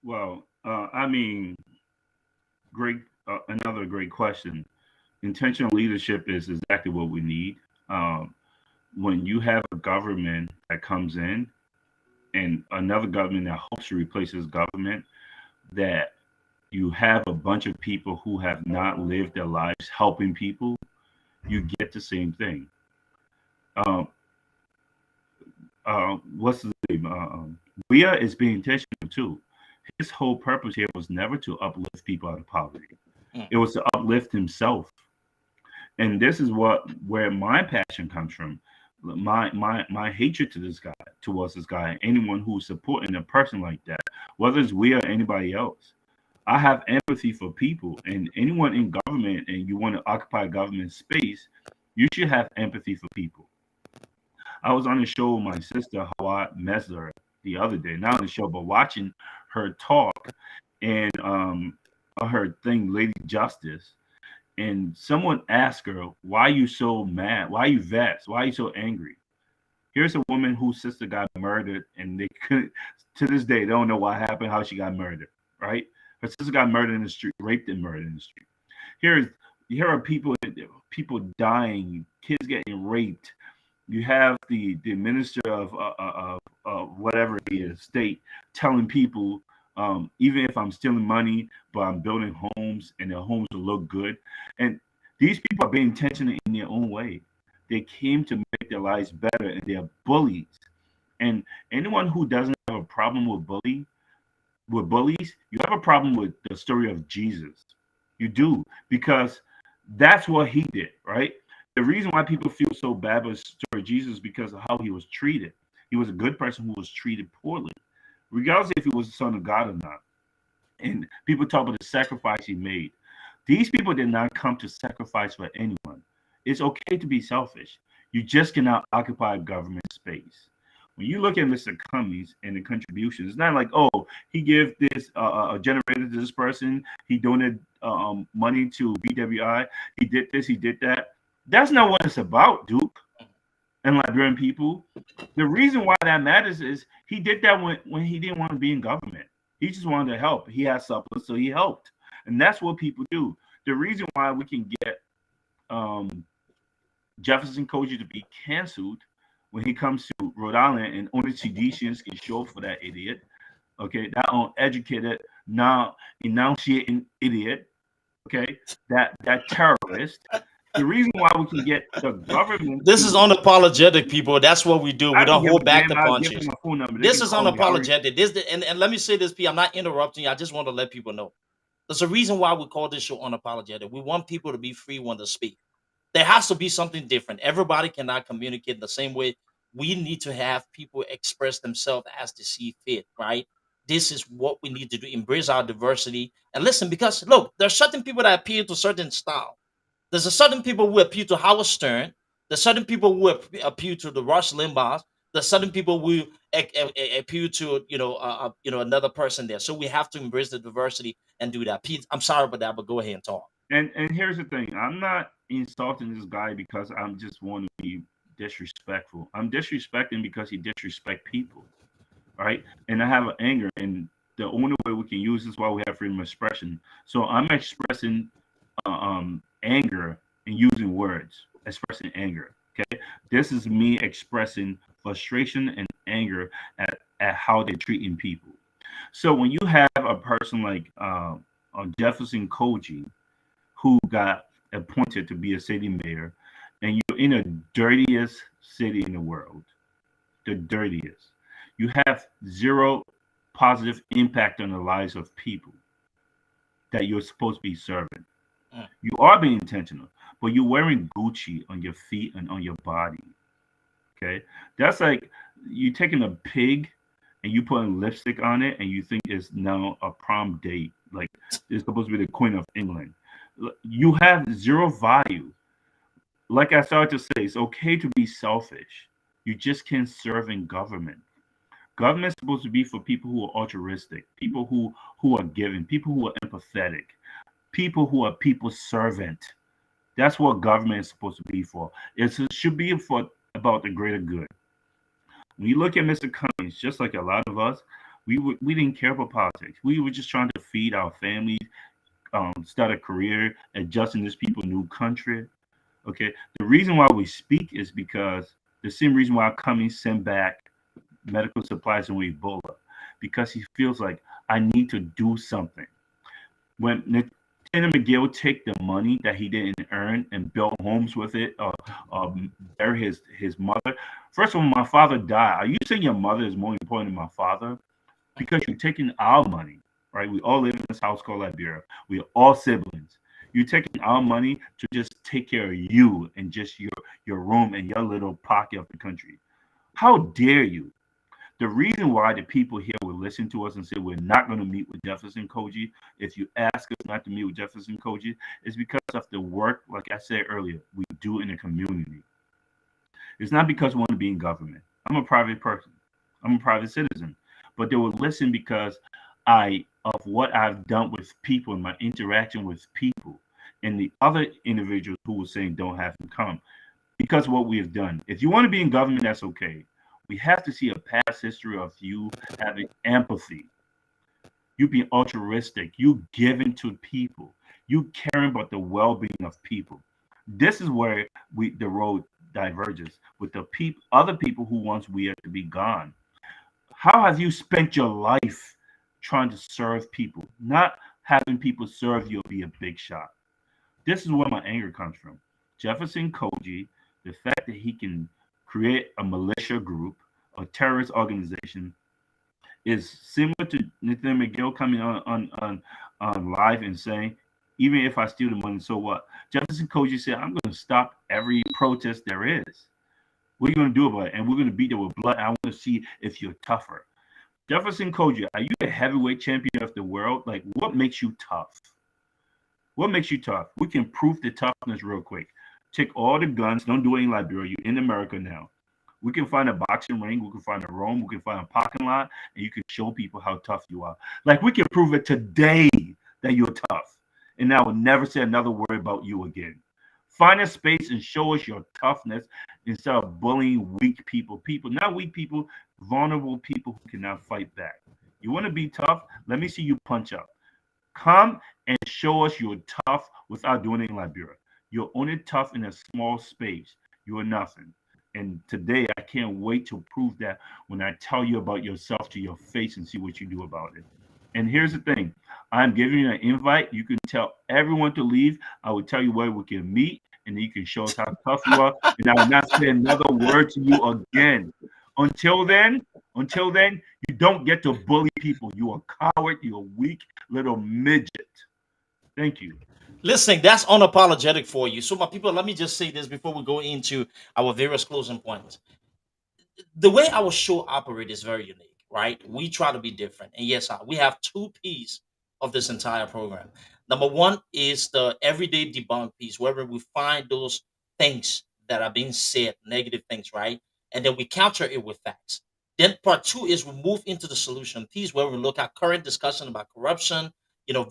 Well, I mean, great. Another great question. Intentional leadership is exactly what we need. when you have a government that comes in and another government that hopes to replace this government, that you have a bunch of people who have not lived their lives helping people, you get the same thing. Um, what's his name? Weah is being intentional too. His whole purpose here was never to uplift people out of poverty. It was to uplift himself. And this is where my passion comes from. My hatred to this guy, towards this guy, anyone who's supporting a person like that, whether it's we or anybody else. I have empathy for people, and anyone in government and you want to occupy government space, you should have empathy for people. I was on the show with my sister, Hawa Mesler, the other day, not on the show, but watching her talk and her thing, Lady Justice. And someone asked her, why are you so mad? Why are you vexed? Why are you so angry? Here's a woman whose sister got murdered, and they could, to this day, they don't know what happened, how she got murdered, right? Her sister got murdered in the street, raped and murdered in the street. Here are people dying, kids getting raped. You have the minister of whatever he is, state, telling people, even if I'm stealing money, but I'm building homes and the homes will look good. And these people are being intentional in their own way. They came to make their lives better, and they're bullies. And anyone who doesn't have a problem with bullies, you have a problem with the story of Jesus. You do, because that's what he did, right? The reason why people feel so bad about the story of Jesus is because of how he was treated. He was a good person who was treated poorly, regardless if he was the son of God or not. And people talk about the sacrifice he made. These people did not come to sacrifice for anyone. It's okay to be selfish. You just cannot occupy government space. When you look at Mr. Cummings and the contributions, it's not like, oh, he gave this a generator to this person, he donated money to BWI, he did this, he did that. That's not what it's about, Duke and Liberian people. The reason why that matters is he did that when he didn't want to be in government. He just wanted to help. He had surplus, so he helped. And that's what people do. The reason why we can get Jefferson Koji to be canceled when he comes to Rhode Island and only Tudicians can show up for that idiot. Okay, that uneducated, now enunciating idiot. Okay, that terrorist. The reason why we can get the government. This is unapologetic, people. That's what we do. We don't hold back the I'll punches. give them my phone number. They This can is call me. unapologetic. And let me say this, P. I'm not interrupting you. I just want to let people know. There's a reason why we call this show unapologetic. We want people to be free when they speak. There has to be something different. Everybody cannot communicate the same way. We need to have people express themselves as they see fit, right? This is what we need to do. Embrace our diversity. And listen, because look, there are certain people that appeal to certain style. There's a certain people who appeal to Howard Stern. There's certain people who appeal to the Rush Limbaugh. There's certain people who appeal to another person there. So we have to embrace the diversity and do that. Pete, I'm sorry about that, but go ahead and talk. And here's the thing. I'm not insulting this guy because I'm just want to be disrespectful. I'm disrespecting because he disrespect people, right? And I have an anger, and the only way we can use this is why we have freedom of expression. So I'm expressing anger and using words, expressing anger. Okay, this is me expressing frustration and anger at how they're treating people. So when you have a person like Jefferson Koji, who got appointed to be a city mayor, and you're in the dirtiest city in the world, the dirtiest, you have zero positive impact on the lives of people that you're supposed to be serving. You are being intentional, but you're wearing Gucci on your feet and on your body. Okay, that's like you taking a pig and you putting lipstick on it, and you think it's now a prom date, like it's supposed to be the Queen of England. You have zero value. Like I started to say, it's okay to be selfish. You just can't serve in government. Government is supposed to be for people who are altruistic, people who are giving, people who are empathetic, people who are people's servant. That's what government is supposed to be for. It should be for about the greater good. When you look at Mr. Cummings, just like a lot of us, we didn't care about politics. We were just trying to feed our families, start a career, adjusting this people new country. Okay, the reason why we speak is because The same reason why Cummings sent back medical supplies on Ebola, because he feels like I need to do something. When Lieutenant McGill take the money that he didn't earn and build homes with it, bury his mother. First of all, my father died. Are you saying your mother is more important than my father? Because you're taking our money, right? We all live in this house called Liberia. We are all siblings. You're taking our money to just take care of you and just your room and your little pocket of the country. How dare you? The reason why the people here will listen to us and say we're not going to meet with Jefferson Koji, if you ask us not to meet with Jefferson Koji, is because of the work, like I said earlier, we do in the community. It's not because we want to be in government. I'm a private person. I'm a private citizen. But they will listen because of what I've done with people and my interaction with people and the other individuals who were saying don't have to come because of what we have done. If you want to be in government, that's okay. We have to see a past history of you having empathy, you being altruistic, you giving to people, you caring about the well-being of people. This is where the road diverges with the other people who wants we to be gone. How have you spent your life trying to serve people, not having people serve you or be a big shot? This is where my anger comes from. Jefferson Koji, the fact that he can create a militia group, a terrorist organization, is similar to Nathan McGill coming on live and saying, even if I steal the money, so what? Jefferson Koji said, I'm going to stop every protest there is. What are you going to do about it? And we're going to beat it with blood. I want to see if you're tougher. Jefferson Koji, are you a heavyweight champion of the world? Like, what makes you tough? What makes you tough? We can prove the toughness real quick. Take all the guns. Don't do it in Liberia. You're in America now. We can find a boxing ring. We can find a room. We can find a parking lot. And you can show people how tough you are. Like, we can prove it today that you're tough. And I will never say another word about you again. Find a space and show us your toughness instead of bullying weak people. People, not weak people, vulnerable people who cannot fight back. You want to be tough? Let me see you punch up. Come and show us you're tough without doing it in Liberia. You're only tough in a small space. You are nothing. And today, I can't wait to prove that when I tell you about yourself to your face and see what you do about it. And here's the thing. I'm giving you an invite. You can tell everyone to leave. I will tell you where we can meet, and then you can show us how tough you are. And I will not say another word to you again. Until then, you don't get to bully people. You are a coward. You're a weak little midget. Thank you. Listen, that's unapologetic for you. So, my people, let me just say this before we go into our various closing points. The way our show operates is very unique, right? We try to be different. And yes, we have two P's of this entire program. Number one is the everyday debunk piece, where we find those things that are being said, negative things, right? And then we counter it with facts. Then part two is we move into the solution piece, where we look at current discussion about corruption,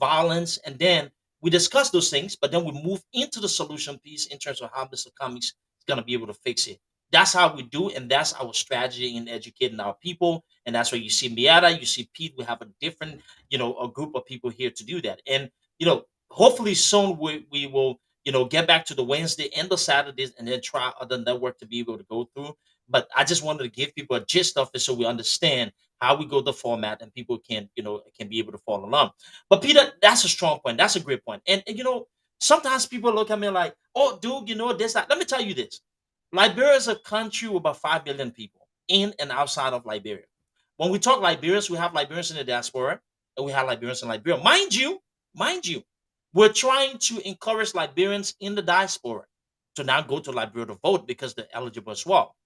violence, and then we discuss those things, but then we move into the solution piece in terms of how Mr. Cummings is going to be able to fix it. That's how we do, and that's our strategy in educating our people. And that's why you see Miata, you see Pete. We have a different, a group of people here to do that. And hopefully soon we will, get back to the Wednesday and the Saturdays, and then try other network to be able to go through. But I just wanted to give people a gist of it so we understand how we go the format and people can be able to follow along. But Peter, that's a strong point. That's a great point. And sometimes people look at me like, oh, dude, this, that. Let me tell you this. Liberia is a country with about 5 million people in and outside of Liberia. When we talk Liberians, we have Liberians in the diaspora and we have Liberians in Liberia. Mind you, we're trying to encourage Liberians in the diaspora to now go to Liberia to vote because they're eligible as well.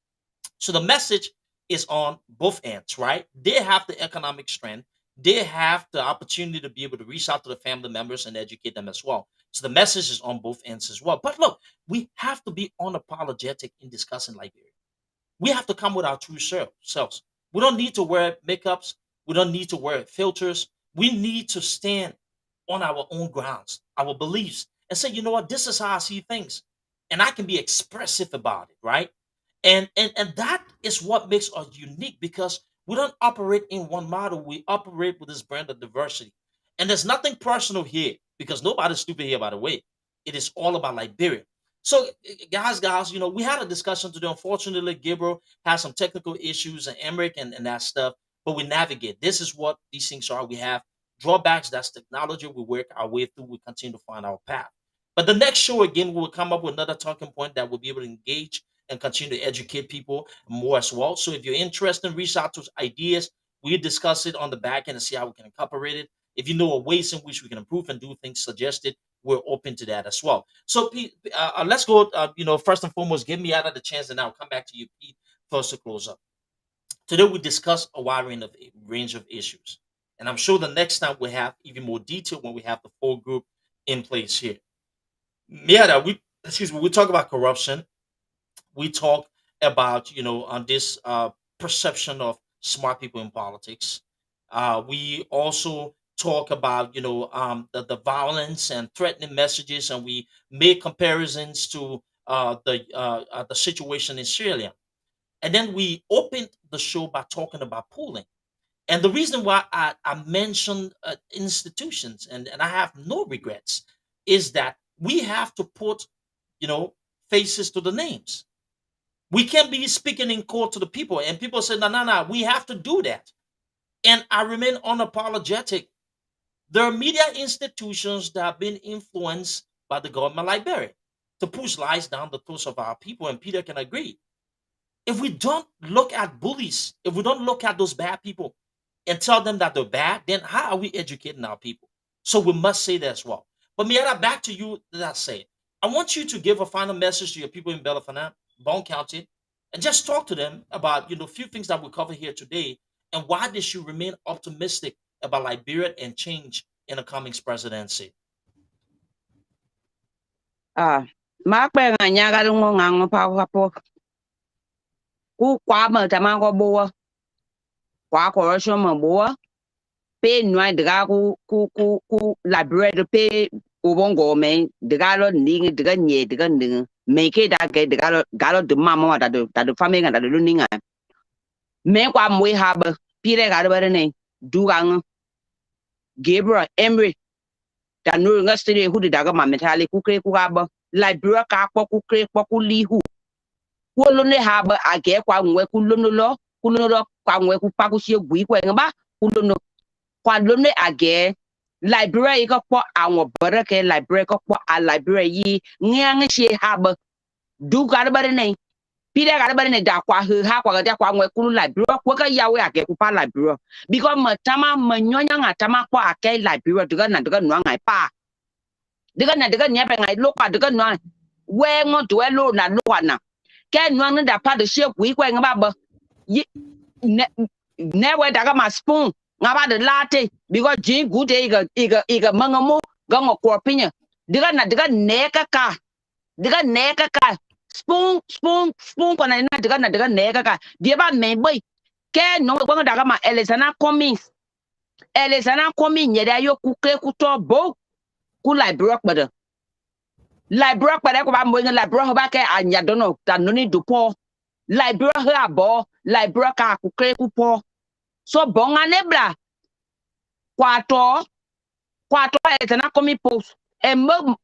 So the message is on both ends, right? They have the economic strength. They have the opportunity to be able to reach out to the family members and educate them as well. So the message is on both ends as well. But look, we have to be unapologetic in discussing Liberia. We have to come with our true selves. We don't need to wear makeups. We don't need to wear filters. We need to stand on our own grounds, our beliefs, and say, you know what, this is how I see things. And I can be expressive about it, right? And that is what makes us unique because we don't operate in one model. We operate with this brand of diversity. And there's nothing personal here because nobody's stupid here, by the way. It is all about Liberia. So, guys, we had a discussion today. Unfortunately, Gabriel has some technical issues and Emmerich and that stuff, but we navigate. This is what these things are. We have drawbacks. That's technology. We work our way through. We continue to find our path. But the next show, again, we will come up with another talking point that will be able to engage and continue to educate people more as well. So if you're interested, reach out to ideas. We discuss it on the back end and see how we can incorporate it. If you know ways in which we can improve and do things suggested, we're open to that as well. So, Pete, let's go. First and foremost, give me out of the chance, and I'll come back to you, Pete, first to close up. Today, we discuss a wide range of issues, and I'm sure the next time we have even more detail when we have the full group in place here. Yeah, we talk about corruption. We talk about on this perception of smart people in politics. We also talk about the violence and threatening messages, and we make comparisons to the situation in Syria. And then we opened the show by talking about pooling. And the reason why I mentioned institutions, and I have no regrets, is that we have to put faces to the names. We can't be speaking in court to the people, and people say, no, we have to do that. And I remain unapologetic. There are media institutions that have been influenced by the government Liberia to push lies down the throats of our people, and Peter can agree. If we don't look at bullies, if we don't look at those bad people and tell them that they're bad, then how are we educating our people? So we must say that as well. But Miara, back to you. That say, I want you to give a final message to your people in Belafana, Bone County, and just talk to them about a few things that we cover here today and why they should remain optimistic about Liberia and change in the Cummings presidency. Makpe nganyaga lungo ngango pa po. Ku kwa ma tamango boa. Kwa corruption ma boa. Pe nwa daga ku Liberia pe ubongo me daga lo ningi daga nye daga ningi. Make that get the galo de mama that the family and the luninga. Men kwa mwe habe pire gado bare ne dugang Gabriel Emery that no nga stay who the daga mametali kukre kuaba Liberia ka kwa kukre kwa kulihu. Kulone habe age kwa mwe kulono kwa mwe kupakushie gui kwa ngaba kulono kwa lone age Liberia iko kwa awon barake Liberia ko kwa a Liberia yi ngang she habe du gado bare ne pide gado bare ne da kwa ha kwa ga kwa mwe kulu Liberia kwa ka yawe age ku pa Liberia because matama manyonya ngatama kwa ake Liberia duga na duga no ngai pa duga na duga nya pe ngai lo kwa duga no we ngo do lo na lo na ke no no da pa de she ku kwa ngaba ba ne we daga ma spoon ngaba de latte because jin good iga mangamu ga ngo ko pinya duga na duga ne ka spoon kona na daga nega ka dia ba me boy ke no ko daga ma Elizana Cummings nyeda yo ku ke ku to bo ku Liberia ko ba mo ngi Liberia ba ke anya dono ta no ni du po Liberia ha bo Liberia ka ku ke ku po so bonga nebla kwato Elizana Cummings post e mo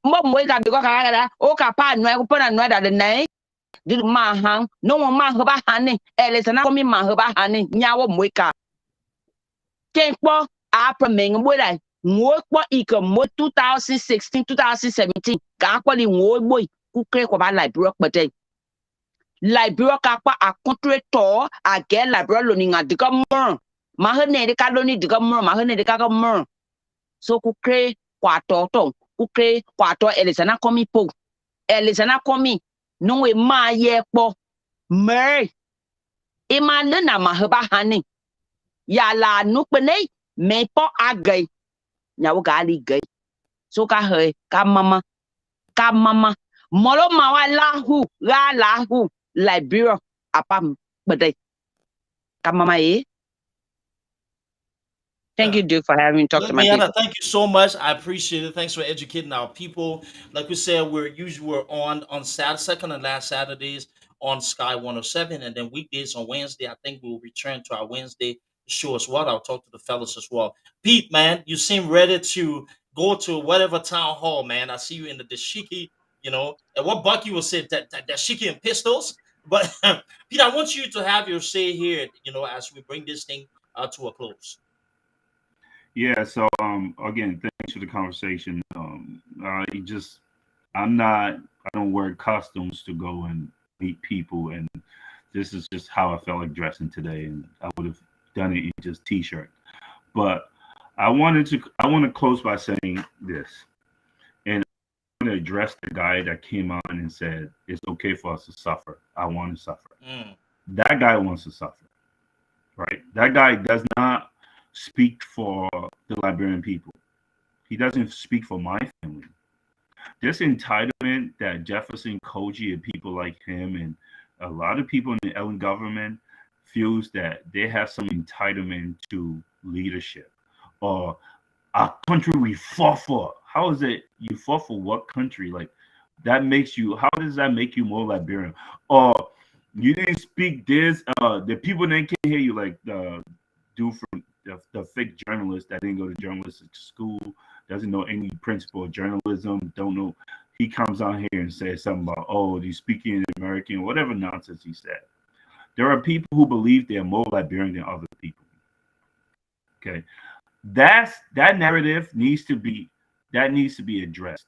ga bi ko ka ga o ka pa no ko pa no da de nai did mahang no ma hoba hane Elizana Cummings ma hoba hane nyawo mweka kenpo apra meng boy ngo po iko mo 2016 2017 ka kwa li ngo boy ku kre ko ba Liberia ka kwa a contre to a ge Liberia lo ninga de ka mo ma hane de ka lo ni de ka mo ma hane de ka ka mo so ku kre kwa to ku kre kwa to Elizana Cummings po Elizana Cummings no we ma ye po mer e ma na ma heba hani ya la nu pene me po agay nya wo gali gay so ka he ka mama molo ma wa la hu Liberia apam bede ka mama e. Thank you, Duke, for having me talk to my people. Thank you so much. I appreciate it. Thanks for educating our people. Like we said, we're on Saturday, second and last Saturdays on Sky 107, and then weekdays on Wednesday. I think we'll return to our Wednesday show as well. I'll talk to the fellas as well. Pete, man, you seem ready to go to whatever town hall, man. I see you in the Dashiki you know, and what Bucky was saying that shaking pistols. But Peter, I want you to have your say here, you know, as we bring this thing to a close. Yeah. So again, thanks for the conversation. I'm not. I don't wear costumes to go and meet people, and this is just how I felt like dressing today, and I would have done it in just t-shirt. But I want to close by saying this, and I want to address the guy that came on and said it's okay for us to suffer. I want to suffer. Mm. That guy wants to suffer, right? That guy does not speak for the Liberian people. He doesn't speak for my family. This entitlement that Jefferson Koji and people like him and a lot of people in the Ellen government feels that they have some entitlement to leadership or a country we fought for. How is it you fought for what country? Like that makes you, how does that make you more Liberian? Or you didn't speak this, the people that can't hear you, like the dude from the fake journalist that didn't go to journalistic school, doesn't know any principle of journalism, don't know. He comes on here and says something about, oh, he's speaking in American, whatever nonsense he said. There are people who believe they are more Liberian than other people. Okay, that narrative needs to be addressed.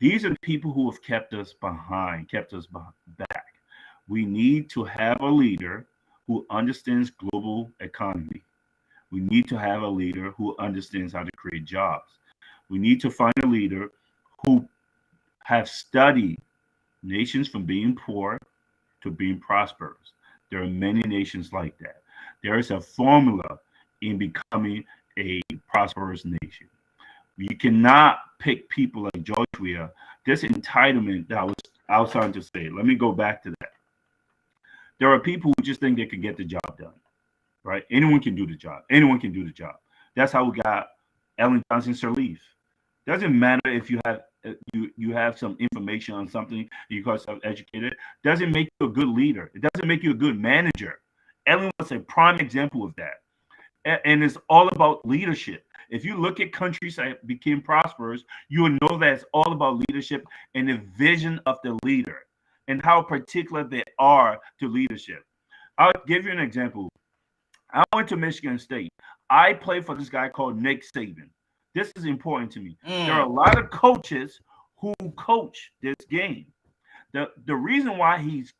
These are the people who have kept us behind, kept us back. We need to have a leader who understands global economy. We need to have a leader who understands how to create jobs. We need to find a leader who have studied nations from being poor to being prosperous. There are many nations like that. There is a formula in becoming a prosperous nation. You cannot pick people like George Weah. This entitlement that I was trying to say. Let me go back to that. There are people who just think they can get the job done, right? Anyone can do the job. Anyone can do the job. That's how we got Ellen Johnson Sirleaf. Doesn't matter if you have some information on something, you call yourself educated. Doesn't make you a good leader. It doesn't make you a good manager. Ellen was a prime example of that. And it's all about leadership. If you look at countries that became prosperous, you will know that it's all about leadership and the vision of the leader and how particular they are to leadership. I'll give you an example. I went to Michigan State. I played for this guy called Nick Saban. This is important to me. There are a lot of coaches who coach this game. The reason why he's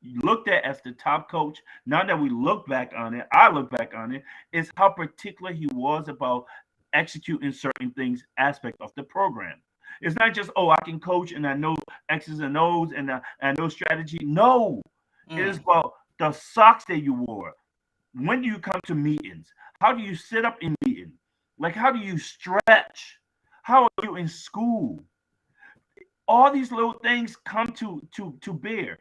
looked at as the top coach, now that we look back on it, I look back on it, is how particular he was about executing certain things, aspect of the program. It's not just, oh, I can coach and I know X's and O's and I know strategy. No, it is about the socks that you wore. When do you come to meetings? How do you sit up in meetings? Like, how do you stretch? How are you in school? All these little things come to bear.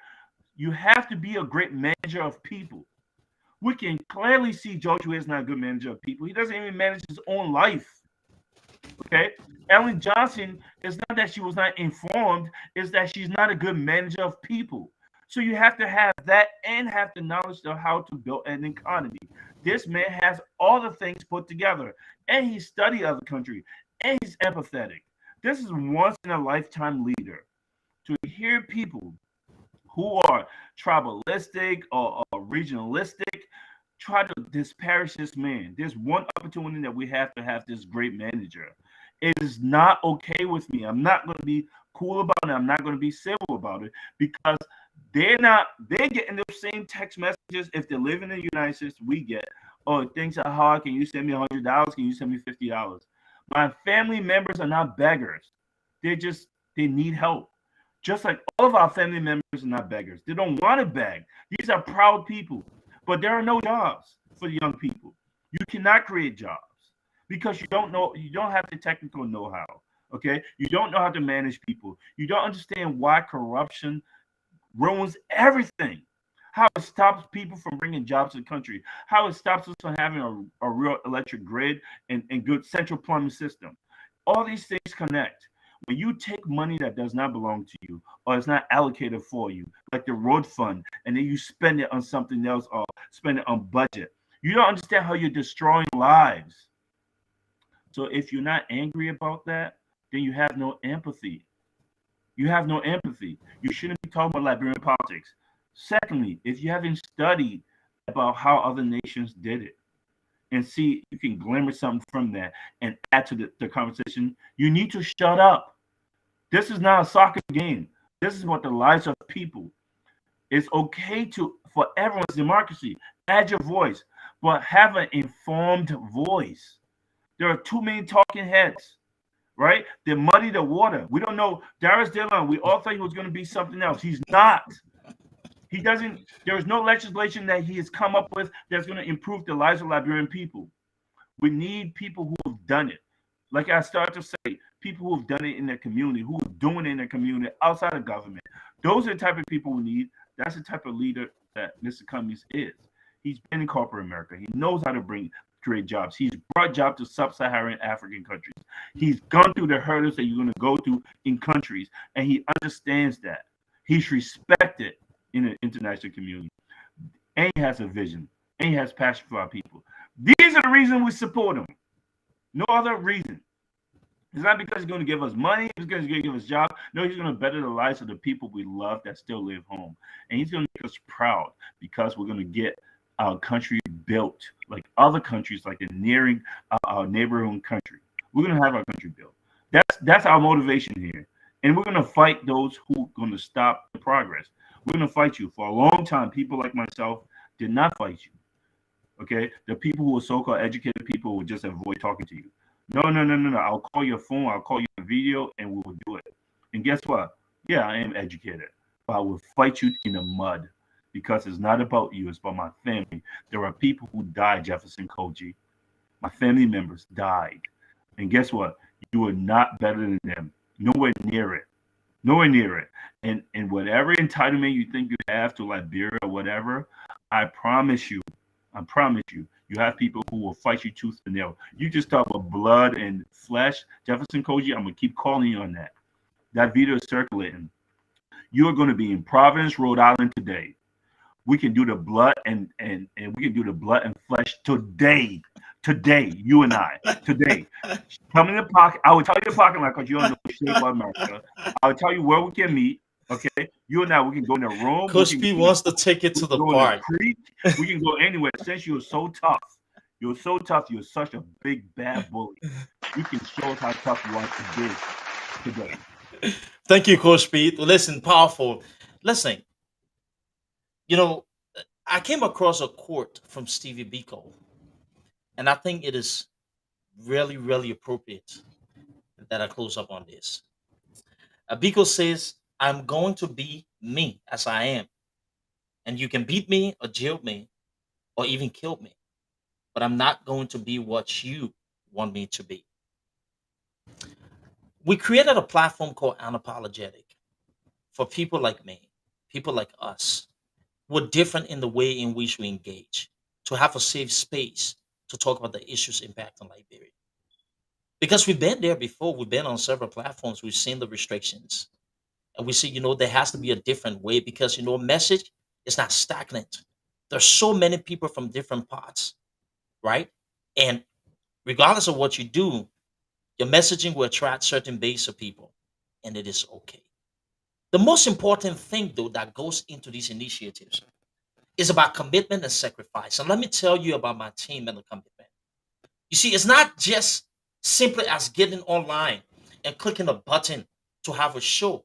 You have to be a great manager of people. We can clearly see George Weah is not a good manager of people. He doesn't even manage his own life. Okay? Ellen Johnson, it's not that she was not informed, it's that she's not a good manager of people. So you have to have that and have the knowledge of how to build an economy. This man has all the things put together, and he studied other countries, and he's empathetic. This is once in a lifetime leader. To hear people who are tribalistic or regionalistic try to disparage this man. There's one opportunity that we have to have this great manager. It is not okay with me. I'm not going to be cool about it. I'm not going to be civil about it because they're getting those same text messages if they live in the United States we get. Oh, things are hard. Can you send me $100? Can you send me $50? My family members are not beggars. They need help. Just like all of our family members are not beggars. They don't want to beg. These are proud people. But there are no jobs for the young people. You cannot create jobs because you don't have the technical know-how. Okay? You don't know how to manage people. You don't understand why corruption ruins everything. How it stops people from bringing jobs to the country. How it stops us from having a real electric grid and good central plumbing system. All these things connect. When you take money that does not belong to you or is not allocated for you, like the road fund, and then you spend it on something else or spend it on budget, you don't understand how you're destroying lives. So if you're not angry about that, then you have no empathy. You have no empathy. You shouldn't be talking about Liberian politics. Secondly, if you haven't studied about how other nations did it and see you can glimmer something from that and add to the conversation, you need to shut up. This is not a soccer game. This is about the lives of people. It's okay for everyone's democracy. Add your voice, but have an informed voice. There are too many talking heads, right? They muddy the water. We don't know. Darius Dillon, we all thought he was going to be something else. He's not. He doesn't. There is no legislation that he has come up with that's going to improve the lives of Liberian people. We need people who have done it. Like I started to say, people who have done it in their community, who are doing it in their community outside of government. Those are the type of people we need. That's the type of leader that Mr. Cummings is. He's been in corporate America. He knows how to create jobs. He's brought jobs to sub-Saharan African countries. He's gone through the hurdles that you're going to go through in countries, and he understands that. He's respected in the international community, and he has a vision, and he has passion for our people. These are the reasons we support him. No other reason. It's not because he's going to give us money. It's because he's going to give us jobs. No, he's going to better the lives of the people we love that still live home. And he's going to make us proud because we're going to get our country built like other countries, like the nearing our neighborhood country. We're going to have our country built. That's our motivation here. And we're going to fight those who are going to stop the progress. We're going to fight you. For a long time, people like myself did not fight you. Okay? The people who are so-called educated people would just avoid talking to you. No. I'll call your phone, I'll call you a video, and we will do it. And guess what? Yeah, I am educated. But I will fight you in the mud because it's not about you, it's about my family. There are people who died, Jefferson Koji. My family members died. And guess what? You are not better than them. Nowhere near it. Nowhere near it. And whatever entitlement you think you have to Liberia or whatever, I promise you, you have people who will fight you tooth and nail. You just talk about blood and flesh, Jefferson Koji. I'm gonna keep calling you on that. That video is circulating. You are going to be in Providence, Rhode Island today. We can do the blood and we can do the blood and flesh today. Today, you and I. Today. Come in the pocket. I will tell you the parking lot because you don't know the shape of America. I will tell you where we can meet. Okay, you and I, we can go in the room. Coach P wants to take it to the park. We can go anywhere. Since you're so tough, you're such a big bad bully. You can show us how tough you are today. Thank you, Coach P. Listen, powerful. Listen, I came across a quote from Stevie Biko, and I think it is really, really appropriate that I close up on this. Biko says, I'm going to be me as I am. And you can beat me or jail me or even kill me. But I'm not going to be what you want me to be. We created a platform called Unapologetic for people like me, people like us. We're different in the way in which we engage, to have a safe space to talk about the issues impacting Liberia. Because we've been there before, we've been on several platforms, we've seen the restrictions. And we see, there has to be a different way because, message is not stagnant. There's so many people from different parts, right? And regardless of what you do, your messaging will attract certain base of people, and it is okay. The most important thing, though, that goes into these initiatives is about commitment and sacrifice. And let me tell you about my team and the commitment. You see, it's not just simply as getting online and clicking a button to have a show.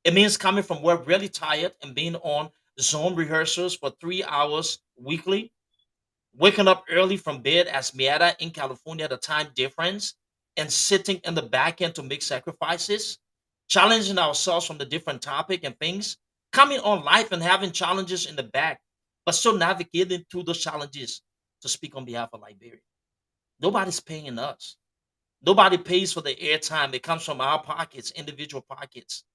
It means coming from work really tired and being on Zoom rehearsals for 3 hours weekly, waking up early from bed as Miata in California, the time difference, and sitting in the back end to make sacrifices, challenging ourselves from the different topic and things, coming on live and having challenges in the back, but still navigating through those challenges to speak on behalf of Liberia. Nobody's paying us. Nobody pays for the airtime. It comes from our pockets, individual pockets.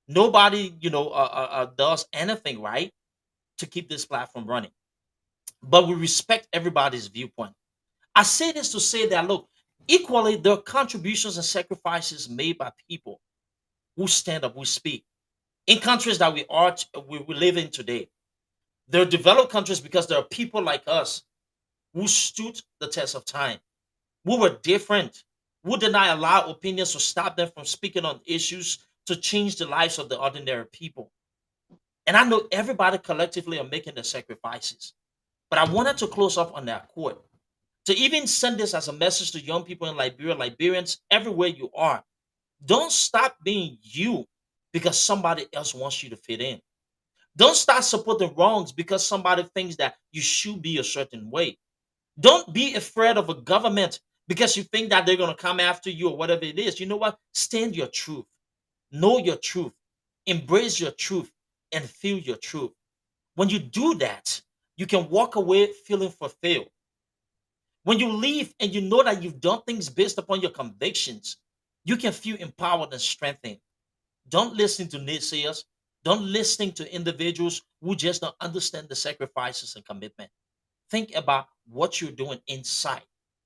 Nobody, does anything right to keep this platform running. But we respect everybody's viewpoint. I say this to say that, look, equally, there are contributions and sacrifices made by people who stand up, who speak. In countries that we live in today, there are developed countries because there are people like us who stood the test of time, who were different, who did not allow opinions to stop them from speaking on issues to change the lives of the ordinary people. And I know everybody collectively are making the sacrifices. But I wanted to close up on that quote to even send this as a message to young people in Liberia, Liberians, everywhere you are. Don't stop being you because somebody else wants you to fit in. Don't start supporting wrongs because somebody thinks that you should be a certain way. Don't be afraid of a government because you think that they're going to come after you or whatever it is. You know what? Stand your truth. Know your truth. Embrace your truth and feel your truth. When you do that, you can walk away feeling fulfilled. When you leave and you know that you've done things based upon your convictions, you can feel empowered and strengthened. Don't listen to naysayers. Don't listen to individuals who just don't understand the sacrifices and commitment. Think about what you're doing inside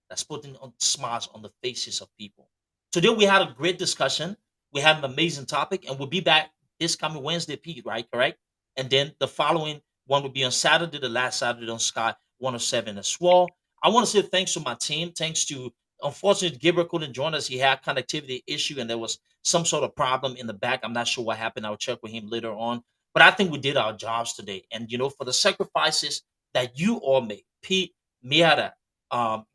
that's putting on smiles on the faces of people. Today we had a great discussion. We had an amazing topic, and we'll be back this coming Wednesday, Pete, right? Correct? And then the following one will be on Saturday, the last Saturday on Sky 107 as well. I want to say thanks to my team. Thanks to, unfortunately, Gabriel couldn't join us. He had connectivity issue and there was some sort of problem in the back. I'm not sure what happened. I'll check with him later on. But I think we did our jobs today. And, for the sacrifices that you all made, Pete, Miata,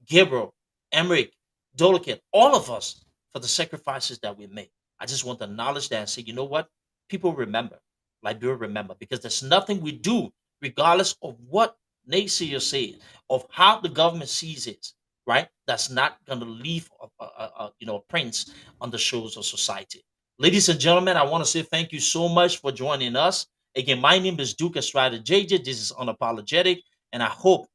Gabriel, Emmerich, Dolikin, all of us, for the sacrifices that we made. I just want to acknowledge that and say, you know what? People remember. Liberia remember. Because there's nothing we do, regardless of what naysayers say, of how the government sees it, right? That's not going to leave a prints on the shores of society. Ladies and gentlemen, I want to say thank you so much for joining us. Again, my name is Duke Estrada JJ. This is Unapologetic, and I hope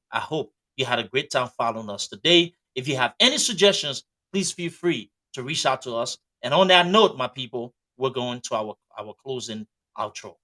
you had a great time following us today. If you have any suggestions, please feel free to reach out to us. And on that note, my people, we're going to our closing outro.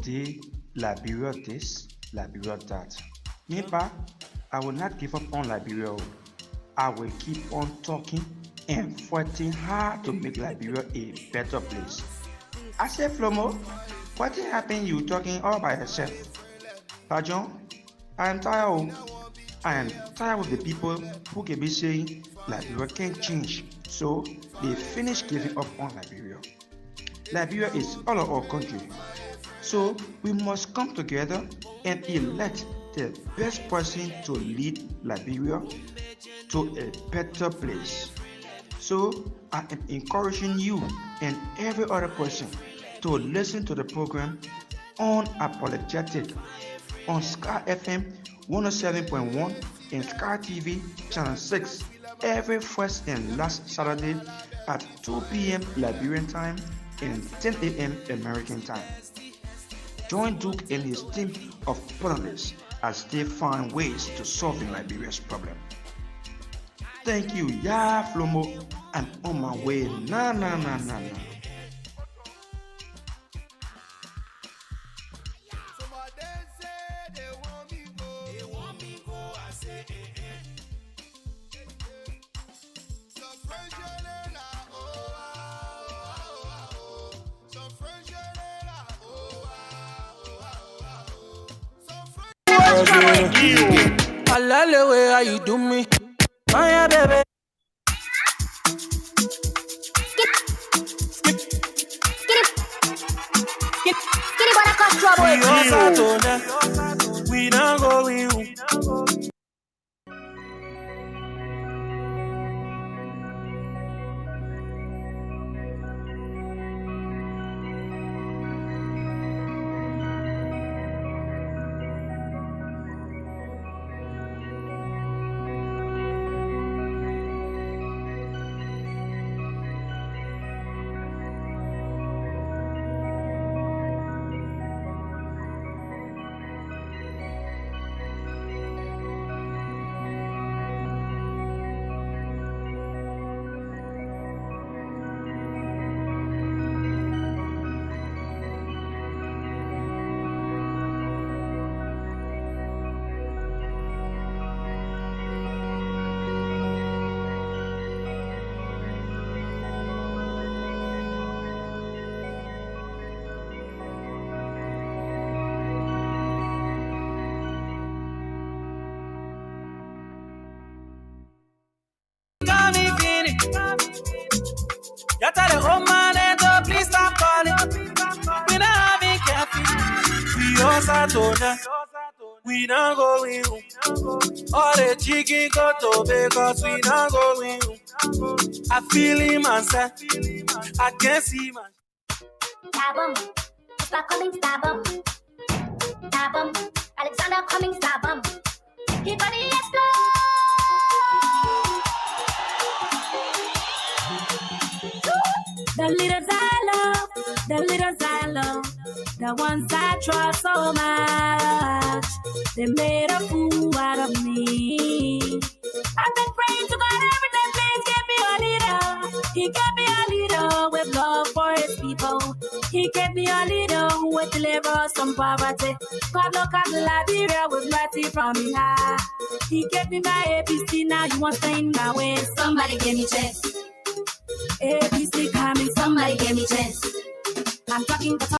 Day, Liberia this, Liberia that. Nepa, I will not give up on Liberia. I will keep on talking and fighting hard to make Liberia a better place. I say, Flomo, what happened you talking all by yourself? Pajon, I am tired. I am tired of the people who can be saying Liberia can't change, so they finish giving up on Liberia. Liberia is all of our country. So we must come together and elect the best person to lead Liberia to a better place. So I am encouraging you and every other person to listen to the program Unapologetic on Sky FM 107.1 and Sky TV Channel 6 every first and last Saturday at 2 p.m. Liberian time and 10 a.m. American time. Join Duke and his team of panelists as they find ways to solve Liberia's problem. Thank you, Flomo. I'm on my way. Nah. I love the way how you do me. Oh yeah, baby. We don't go in. oh man, please stop calling. We not having caffeine. We all Saturday. We not going home. All the chicken got to because we not going home. I feel him myself. I can't see man. Stab him. Stop Cummings, stab him. Stab him. Alexander Cummings, stab him. He body explode. The leaders I love, the ones I trust so much, they made a fool out of me. I've been praying to God every day, please give me a leader. He gave me a leader with love for his people. He gave me a leader who would deliver us from poverty. God look at Liberia with mercy from me high. He gave me my ABC, now you want to stay in my way. Somebody give me chance. ABC coming, somebody give me chance. I'm talking